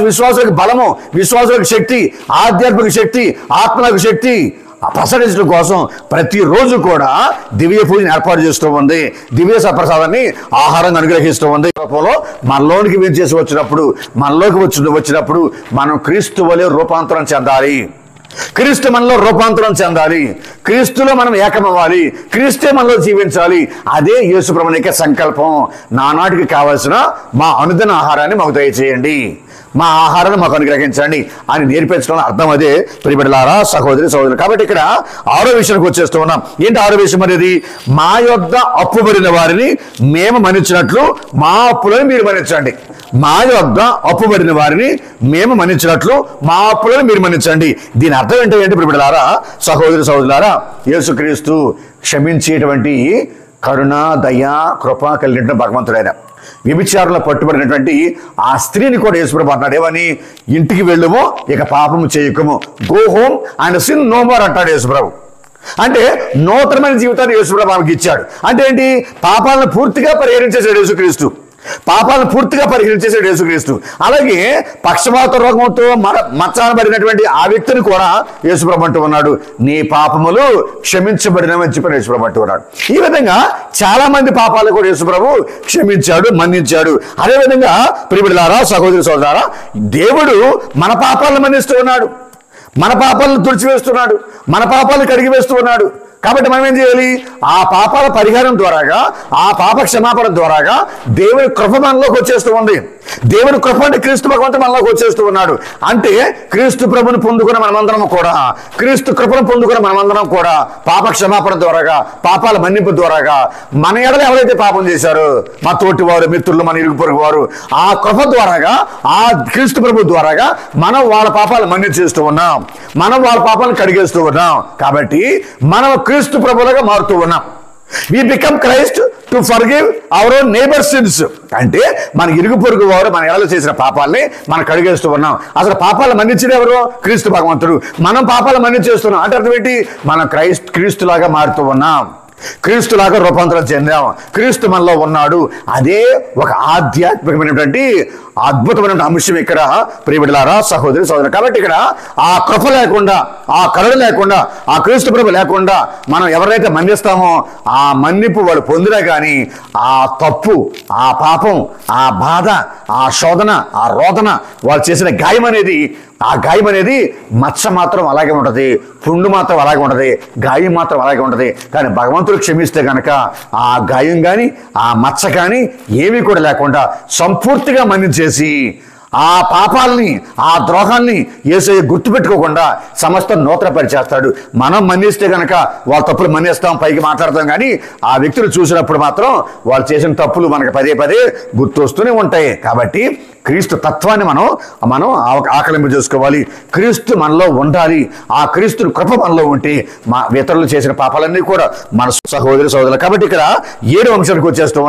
విశ్వాసులకు బలము, విశ్వాసులకు శక్తి, ఆధ్యాత్మిక శక్తి, ఆత్మలకు శక్తి ప్రసరించడం కోసం ప్రతిరోజు కూడా దివ్య పూజను ఏర్పాటు చేస్తూ ఉంది. దివ్య సప్రసాదాన్ని ఆహారంగా అనుగ్రహిస్తూ ఉంది. మనలోనికి వేంచేసి మనలోకి వచ్చినప్పుడు మనం క్రీస్తు వలె రూపాంతరం చెందాలి. క్రీస్తు మనలో రూపాంతరం చెందాలి. క్రీస్తులో మనం ఏకమవ్వాలి. క్రీస్తే మనలో జీవించాలి. అదే యేసు ప్రభువు యొక్క సంకల్పం. నానాటికి కావాల్సిన మా అనుదిన ఆహారాన్ని మాకు దయచేయండి, మా ఆహారాన్ని మాకు అనుగ్రహించండి అని నేర్పించడం అర్థం. అదే ప్రియబిడ్డలారా, సహోదరి సహోదరులు. కాబట్టి ఇక్కడ 6వ విషయానికి వచ్చేస్తూ ఉన్నాం. ఏంటి 6వ విషయం అనేది? మా యొద్ద అప్పుబడిన వారిని మేము మన్నించినట్లు మా అప్పులను మీరు మన్నించండి. మా యొద్ద అప్పుబడిన వారిని మేము మన్నించినట్లు మా అప్పులను మీరు మన్నించండి. దీని అర్థం ఏంటంటే ప్రియబిడ్డలారా, సహోదరి సహోదరులారా, యేసుక్రీస్తు క్షమించేటువంటి కరుణ, దయ, కృప కలిగిన భగవంతుడైన వ్యభిచారంలో పట్టుబడినటువంటి ఆ స్త్రీని కూడా యేసుప్రభు అన్నాడు. ఏమని? ఇంటికి వెళ్ళుము, ఇక పాపము చేయకము. Go home and sin no more అంటాడు యేసుప్రభు. అంటే నూతనమైన జీవితాన్ని యేసుప్రభు ఆమెకి ఇచ్చాడు. అంటే ఏంటి? పాపాలను పూర్తిగా పరిహరించేశాడు యేసుక్రీస్తు. పాపాలను పూర్తిగా పరిహరించేసాడు యేసుక్రీస్తు. అలాగే పక్షవాత రోగంతో మచ్చబడినటువంటి ఆ వ్యక్తిని కూడా యేసుప్రభు అంటూ ఉన్నాడు, నీ పాపములు క్షమించబడినవని చెప్పి యేసుప్రభు అంటూ ఉన్నాడు. ఈ విధంగా చాలా మంది పాపాలు కూడా యేసుప్రభు క్షమించాడు, మన్నించాడు. అదేవిధంగా ప్రియబిడ్డలారా, సహోదరి సోదరులారా, దేవుడు మన పాపాలను మన్నిస్తూ ఉన్నాడు, మన పాపాలను తుడిచివేస్తున్నాడు, మన పాపాలను కడిగివేస్తూ ఉన్నాడు. కాబట్టి మనం ఏం చేయాలి? ఆ పాపాల పరిహారం ద్వారాగా, ఆ పాప క్షమాపణ ద్వారాగా దేవుని కృప మనలోకి వచ్చేస్తూ ఉంది. దేవుని కృప అంటే క్రీస్తు భగవంతుడు మనలోకి వచ్చేస్తూ ఉన్నాడు. అంటే క్రీస్తు ప్రభుని పొందుకున్న మనమందరం కూడా, క్రీస్తు కృపను పొందుకున్న మనమందరం కూడా పాప క్షమాపణ ద్వారాగా, పాపాల మన్నింపు ద్వారాగా, మన ఎడల ఎవరైతే పాపం చేశారో, మా తోటి వారు, మిత్రులు, మన ఇరుగు పొరుగు వారు, ఆ కృప ద్వారాగా, ఆ క్రీస్తు ప్రభు ద్వారాగా మనం వాళ్ళ పాపాలు మన్నించేస్తూ ఉన్నాం, మనం వాళ్ళ పాపాలను కడిగేస్తూ ఉన్నాం. కాబట్టి మనం క్రీస్తు ప్రభువులుగా మారుతూ ఉన్నాం. We become Christ to forgive our own neighbor's sins. అంటే మన ఇరుగు పొరుగు వారు మన ఎడల చేసిన పాపాలని మనం కడిగేస్తూ ఉన్నాం. అసలు పాపాలు మన్నించేది ఎవరు? క్రీస్తు భగవంతుడు. మనం పాపాలు మన్నించేస్తున్నాం అంటే అర్థం ఏంటి? మనం క్రీస్తులాగా మారుతూ ఉన్నాం. క్రీస్తులాగా రూపాంతరం చెందాం, క్రీస్తు మనలో ఉన్నాడు. అదే ఒక ఆధ్యాత్మికమైనటువంటి అద్భుతమైన అంశం ఇక్కడ ప్రియబిడ్డలారా, సహోదరి సహోదరు. కాబట్టి ఇక్కడ ఆ కృప లేకుండా, ఆ కరుణ లేకుండా, ఆ క్రీస్తు ప్రభు లేకుండా మనం ఎవరైతే మన్నిస్తామో ఆ మన్నిపు వాళ్ళు పొందినా కానీ ఆ తప్పు, ఆ పాపం, ఆ బాధ, ఆ శోధన, ఆ రోదన, వాళ్ళు చేసిన గాయం అనేది, ఆ గాయం అనేది మచ్చ మాత్రం అలాగే ఉంటుంది, పుండు మాత్రం అలాగే ఉంటుంది, గాయం మాత్రం అలాగే ఉంటుంది. కానీ భగవంతుడు క్షమిస్తే కనుక ఆ గాయం కానీ ఆ మచ్చ కానీ ఏమీ కూడా లేకుండా సంపూర్తిగా మన్నించేసి ఆ పాపాలని, ఆ ద్రోహాల్ని యేసయ్య గుర్తుపెట్టుకోకుండా సమస్త నూతనపరిచేస్తాడు. మనం మన్నిస్తే కనుక వాళ్ళ తప్పులు మన్నిస్తాం, పైకి మాట్లాడతాం, కానీ ఆ వ్యక్తులు చూసినప్పుడు మాత్రం వాళ్ళు చేసిన తప్పులు మనకు పదే పదే గుర్తొస్తూనే ఉంటాయి. కాబట్టి క్రీస్తు తత్వాన్ని మనం ఆకలింపు చేసుకోవాలి. క్రీస్తు మనలో ఉండాలి. ఆ క్రీస్తు కృప మనలో ఉంటే మా ఇతరులు చేసిన పాపాలన్నీ కూడా మన సహోదరి సహోదరులు. కాబట్టి ఇక్కడ 7వ అంశానికి వచ్చేస్తూ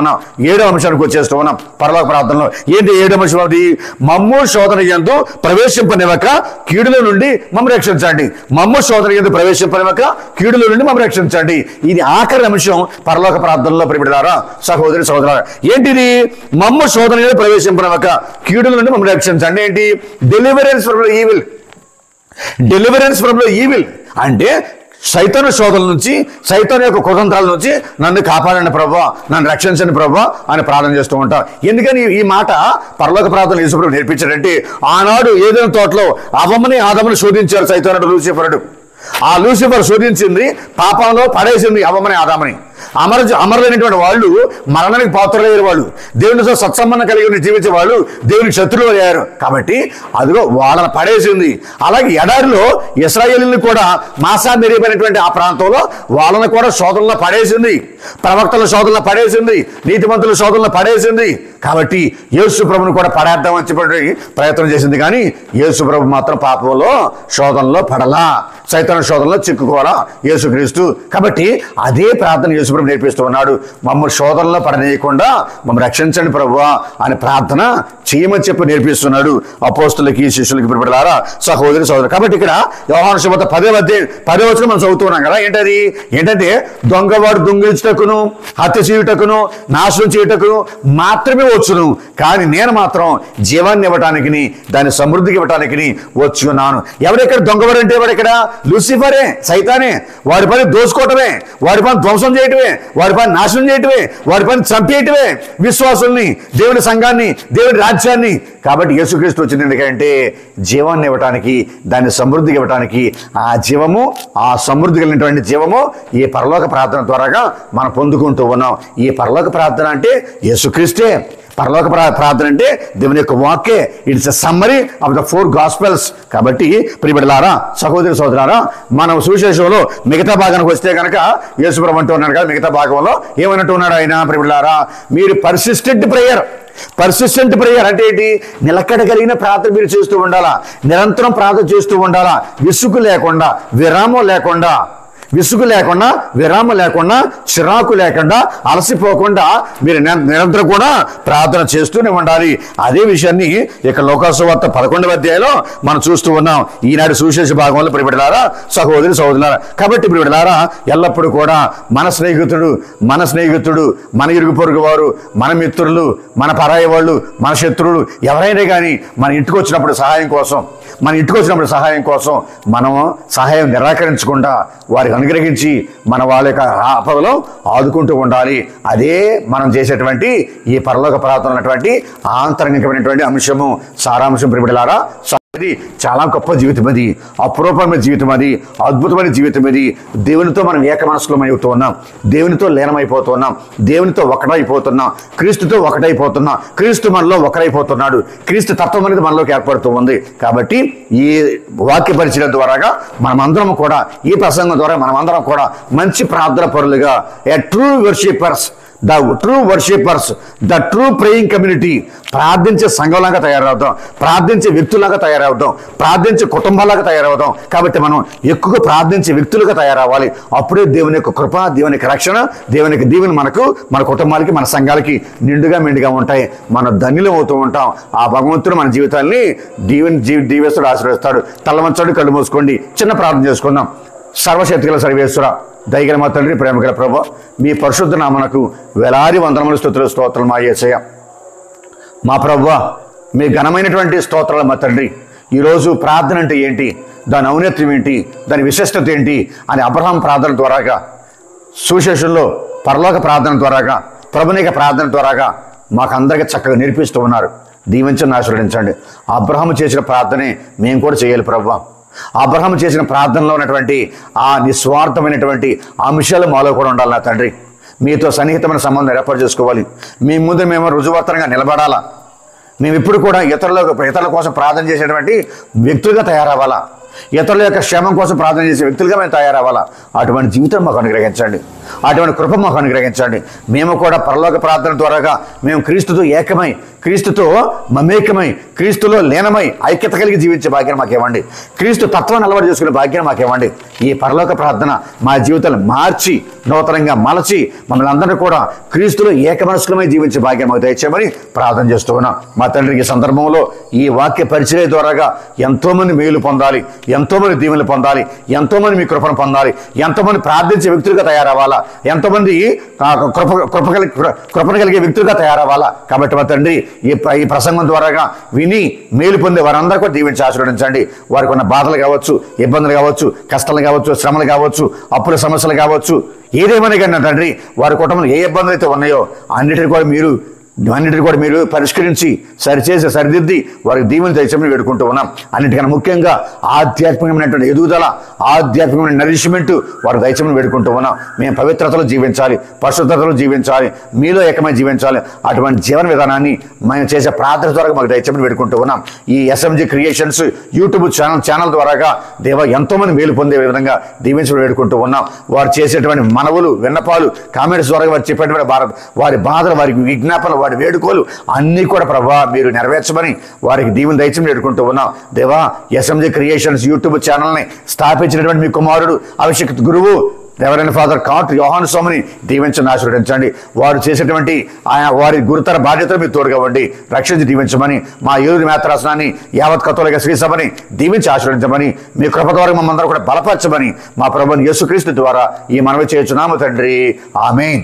ఉన్నాం పరలోక ప్రార్థనలో. ఏంటి 7వ అంశం? అది మమ్ము శోధన యందు ప్రవేశింపనివ్వక కీడుల నుండి మమ్మ రక్షించండి. మమ్ము శోధన యందు ప్రవేశింపనివ్వక కీడుల నుండి మమ్మ రక్షించండి. ఇది ఆఖరి అంశం పరలోక ప్రార్థనలో ప్రియబిడ్డలారా, సహోదరి సహోదరులారా. ఏంటిది? మమ్ము శోధన యందు ప్రవేశింపనివ్వక కీడుల నుండి మమ్మల్ని రక్షించండి. ఏంటి? Deliverance from evil. Deliverance from evil అంటే సైతాను శోధనల నుంచి, సైతాను యొక్క కుతంత్రాల నుంచి నన్ను కాపాడండి ప్రభువా, నన్ను రక్షించండి ప్రభువా అని ప్రార్థన చేస్తూ ఉంటాం. ఎందుకని ఈ మాట పరలోక ప్రార్థన యేసుప్రభు నేర్పించాడంటే, ఆనాడు ఏదైనా తోటలో అవ్వమని ఆదమని శోధించారు సైతానుడు, లూసిఫరుడు. ఆ లూసిఫర్ శోధించింది, పాపంలో పడేసింది అవ్వమని ఆదామని. అమరులైనటువంటి వాళ్ళు, మరణానికి పాత్రలయ్యారు వాళ్ళు, దేవునితో సత్సంబంధం కలిగి జీవించే వాళ్ళు దేవునికి శత్రువులు అయ్యారు. కాబట్టి అదిగో వాళ్ళని పడేసింది. అలాగే ఎడారిలో ఇశ్రాయేలుని కూడా మాసా మెరిగిపోయినటువంటి ఆ ప్రాంతంలో వాళ్ళని కూడా శోధనలో పడేసింది, ప్రవక్తల శోధనలో పడేసింది, నీతిమంతుల శోధనలో పడేసింది. కాబట్టి యేసు ప్రభుని కూడా పడేద్దామని చెప్పి ప్రయత్నం చేసింది. కానీ యేసు ప్రభు మాత్రం పాపంలో శోధనలో పడలా, సైతాన శోధనలో చిక్కుకోవాలా యేసుక్రీస్తు. కాబట్టి అదే ప్రార్థన యేసు ప్రభు నేర్పిస్తూ ఉన్నాడు. మమ్మల్ని శోధనలో పడనీయకుండా మమ్మల్ని రక్షించండి ప్రభువా అని ప్రార్థన చేయమని చెప్పి నేర్పిస్తున్నాడు అపోస్తులకి, శిష్యులకి ప్రియబిడ్డలారా, సహోదరి సహోదరు. కాబట్టి ఇక్కడ యోహాను సువార్త 10వ అధ్యాయం 10వ వచనం మనం చదువుతున్నాం కదా. ఏంటంటే దొంగవాడు దొంగిలించుటకును, హత్య చేయుటకును, నాశనం చేయుటకును మాత్రమే వచ్చును, కానీ నేను మాత్రం జీవాన్ని ఇవ్వటానికి, దాని సమృద్ధికి ఇవ్వటానికి వచ్చి ఉన్నాను. ఎవరెక్కడ దొంగవాడు అంటే వాడెక్కడ? లూసిఫరే, సైతానే. వాడి పని దోసుకోవటమే, వాడి పని ధ్వంసం చేయటమే, వాడి పని నాశనం చేయటమే, వాడి పని చంపేయటమే విశ్వాసుల్ని, దేవుని సంఘాన్ని, దేవుని రాజ్యాన్ని. కాబట్టి యేసుక్రీస్తు వచ్చింది ఎందుకంటే జీవాన్ని ఇవ్వటానికి, దాన్ని సమృద్ధికి ఇవ్వటానికి. ఆ జీవము, ఆ సమృద్ధి కలిగినటువంటి జీవము ఈ పరలోక ప్రార్థన ద్వారాగా మనం పొందుకుంటూ ఉన్నాం. ఈ పరలోక ప్రార్థన అంటే యేసుక్రీస్తే. పరలోక ప్రార్థన అంటే దేవుని యొక్క వాక్యే. It's a summary of the 4 gospels. కాబట్టి ప్రియబిడ్డలారా, సహోదరి సోదరులారా, మనం సువిశేషంలో మిగతా భాగానికి వస్తే కనుక యేసుప్రభు అంటూ ఉన్నాడు కదా, మిగతా భాగంలో ఏమన్నట్టు ఉన్నాడు ఆయన? ప్రియబిడ్డలారా, మీరు పర్సిస్టెంట్ ప్రేయర్ అంటే ఏంటి? నిలకడ కలిగిన ప్రార్థన మీరు చేస్తూ ఉండాలా, నిరంతరం ప్రార్థన చేస్తూ ఉండాలా, విసుగు లేకుండా, విరామం లేకుండా, చిరాకు లేకుండా, అలసిపోకుండా మీరు నిరంతరం కూడా ప్రార్థన చేస్తూనే ఉండాలి. అదే విషయాన్ని ఇక లూకాసు సువార్త 11వ అధ్యాయంలో మనం చూస్తూ ఉన్నాం ఈనాడు సువిశేష భాగంలో ప్రియబిడ్డలారా, సహోదరి సహోదరులారా. కాబట్టి ప్రియబిడ్డలారా, ఎల్లప్పుడూ కూడా మన స్నేహితుడు, మన ఇరుగు పొరుగు వారు, మన మిత్రులు, మన పరాయి వాళ్ళు, మన శత్రువులు ఎవరైనా కానీ మన ఇంటికి వచ్చినప్పుడు సహాయం కోసం మనం సహాయం నిరాకరించకుండా వారికి అనుగ్రహించి మన వాళ్ళ యొక్క ఆపదలో ఆదుకుంటూ ఉండాలి. అదే మనం చేసేటువంటి ఈ పరలోక ప్రార్థన ఉన్నటువంటి ఆంతరంగికమైనటువంటి అంశము, సారాంశం. ప్రియబిడ్డలారా, ఇది చాలా గొప్ప జీవితం, అది అపురూపమైన జీవితం, అది అద్భుతమైన జీవితం. ఇది దేవునితో మనం ఏక మనసులమైపోతూ ఉన్నాం, దేవునితో లీనమైపోతున్నాం, దేవునితో ఒకటైపోతున్నాం, క్రీస్తుతో ఒకటైపోతున్నాం, క్రీస్తు మనలో ఒకరైపోతున్నాడు, క్రీస్తు తత్వం అనేది మనలోకి ఏర్పడుతూ ఉంది. కాబట్టి ఈ వాక్య పరిచయం ద్వారాగా మనమందరం కూడా, ఈ ప్రసంగం ద్వారా మనమందరం కూడా మంచి ప్రార్థన పరులుగా, a true worshippers, the true praying community, ప్రార్థించే సంఘంలాగా తయారవుతాం, ప్రార్థించే వ్యక్తులాగా తయారవుతాం, ప్రార్థించే కుటుంబాలాగా తయారవుతాం. కాబట్టి మనం ఎక్కువగా ప్రార్థించే వ్యక్తులుగా తయారవ్వాలి. అప్పుడే దేవుని యొక్క కృప, దేవుని యొక్క రక్షణ, దేవుని యొక్క దీవెన మనకు, మన కుటుంబాలకి, మన సంఘాలకి మెండుగా ఉంటాయి. మనం ధన్యులం అవుతూ ఉంటాం. ఆ భగవంతుడు మన జీవితాన్ని దీవేస్తుడు, ఆశీర్వదిస్తాడు. తల వంచండి, కళ్ళు మూసుకోండి, చిన్న ప్రార్థన చేసుకుందాం. సర్వశక్తిగల సర్వేశ్వర దయగల మా తండ్రి, ప్రేమగల ప్రభు, మీ పరిశుద్ధ నామనకు వేలాది వందనములు స్తుతులు స్తోత్రాలు మా యేసయ్య. మా ప్రభువా, మీ ఘనమైనటువంటి స్తోత్రాలు మా తండ్రి. ఈరోజు ప్రార్థన అంటే ఏంటి, దాని ఔన్నత్యం ఏంటి, దాని విశిష్టత ఏంటి అని అబ్రహాం ప్రార్థన ద్వారాగా, సుశేషంలో పరలోక ప్రార్థన ద్వారాగా, ప్రభునిక ప్రార్థన ద్వారాగా మాకు అందరికీ చక్కగా నేర్పిస్తూ ఉన్నారు. దీవించండి, ఆశీర్వదించండి. అబ్రహాము చేసిన ప్రార్థనే మేము కూడా చేయాలి ప్రభువా. అబ్రహాము చేసిన ప్రార్థనలో ఉన్నటువంటి ఆ నిస్వార్థమైనటువంటి అంశాలు మాలో కూడా ఉండాలి నా తండ్రి. మీతో సన్నిహితమైన సంబంధం ఏర్పాటు చేసుకోవాలి. మీ ముందు మేము రుజువర్తనంగా నిలబడాలా. మేము ఇప్పుడు కూడా ఇతరుల కోసం ప్రార్థన చేసేటువంటి వ్యక్తులుగా తయారవ్వాలా. ఇతరుల యొక్క క్షేమం కోసం ప్రార్థన చేసే వ్యక్తులుగా మేము తయారవ్వాలా. అటువంటి జీవితం మాకు అనుగ్రహించండి, అటువంటి కృప మాకు అనుగ్రహించండి. మేము కూడా పరలోక ప్రార్థన ద్వారాగా మేము క్రీస్తుతో ఏకమై, క్రీస్తుతో మమేకమై, క్రీస్తులో లీనమై ఐక్యత కలిగి జీవించే భాగ్యం మాకేవ్వండి. క్రీస్తు తత్వాన్ని అలవాటు చేసుకునే భాగ్యం మాకేవ్వండి. ఈ పరలోక ప్రార్థన మా జీవితాలు మార్చి, నూతనంగా మలచి, మమ్మల్ని అందరినీ కూడా క్రీస్తులో ఏకమనస్కులమై జీవించే భాగ్యం మాకు దయచేయమని ప్రార్థన చేస్తూ ఉన్నాం. మా తండ్రికి ఈ సందర్భంలో ఈ వాక్య పరిచయ ద్వారాగా ఎంతోమంది మేలు పొందాలి, ఎంతోమంది దీవెనలు పొందాలి, ఎంతోమంది మీ కృపను పొందాలి, ఎంతోమంది ప్రార్థించే వ్యక్తులుగా తయారవ్వాలా, ఎంతోమంది కృపను కలిగే వ్యక్తులుగా తయారవ్వాలా. కాబట్టి మా తండ్రి ఈ ప్రసంగం ద్వారాగా విని మేలు పొందే వారందరూ కూడా దీవించి ఆశీర్వదించండి. వారికి ఉన్న బాధలు కావచ్చు, ఇబ్బందులు కావచ్చు, కష్టాలు కావచ్చు, శ్రమలు కావచ్చు, అప్పుల సమస్యలు కావచ్చు, ఏదేమైనా కానీ తండ్రి వారి కుటుంబంలో ఏ ఇబ్బందులు అయితే ఉన్నాయో అన్నిటిని కూడా మీరు పరిష్కరించి సరిచేసి సరిదిద్ది వారికి దీవెనలు దయచేయమని వేడుకుంటూ ఉన్నాం. అన్నిటికన్నా ముఖ్యంగా ఆధ్యాత్మికమైనటువంటి ఎదుగుదల, ఆధ్యాత్మికమైన నరిష్మెంట్ వారు దయచేయమని వేడుకుంటూ ఉన్నాం. మేము పవిత్రతలో జీవించాలి, పరిశుద్ధతలో జీవించాలి, మీలో ఏకమై జీవించాలి. అటువంటి జీవన విధానాన్ని మేము చేసే ప్రార్థన ద్వారా మాకు దయచేయమని వేడుకుంటూ ఉన్నాం. ఈ ఎస్ఎంజి క్రియేషన్స్ యూట్యూబ్ ఛానల్ ద్వారాగా దేవా ఎంతోమంది మేలు పొందే విధంగా దీవించమని వేడుకుంటూ ఉన్నాం. వారు చేసేటువంటి మనవులు, విన్నపాలు, కామెంట్స్ ద్వారా వారు చెప్పేటువంటి వారి బాధలు, వారి విజ్ఞాపనలు, వారి వేడుకోలు అన్నీ కూడా ప్రభా మీరు నెరవేర్చమని వారికి దీవెన దయచేయమని వేడుకుంటూ ఉన్నాం. దేవా ఎస్ఎంజి క్రియేషన్స్ యూట్యూబ్ ఛానల్ని స్థాపించినటువంటి మీ కుమారుడు అభిషేక్ గురువు రెవరెండ్ ఫాదర్ కాట్ యోహాను స్వామిని దీవించండి, ఆశీర్వదించండి. వారు చేసేటువంటి వారి గురుతర బాధ్యతలు మీరు తోడుగావండి, రక్షించి దీవించమని, మా ఏలూరు మేత్రాసనాన్ని, యావత్ కథోలిక శ్రీ సభని దీవించి ఆశీర్వదించమని, మీ కృప ద్వారా మమ్మల్ని కూడా బలపరచమని మా ప్రభువుని యేసుక్రీస్తు ద్వారా ఈ మనవి చేయుచున్నాము తండ్రి. ఆమేన్.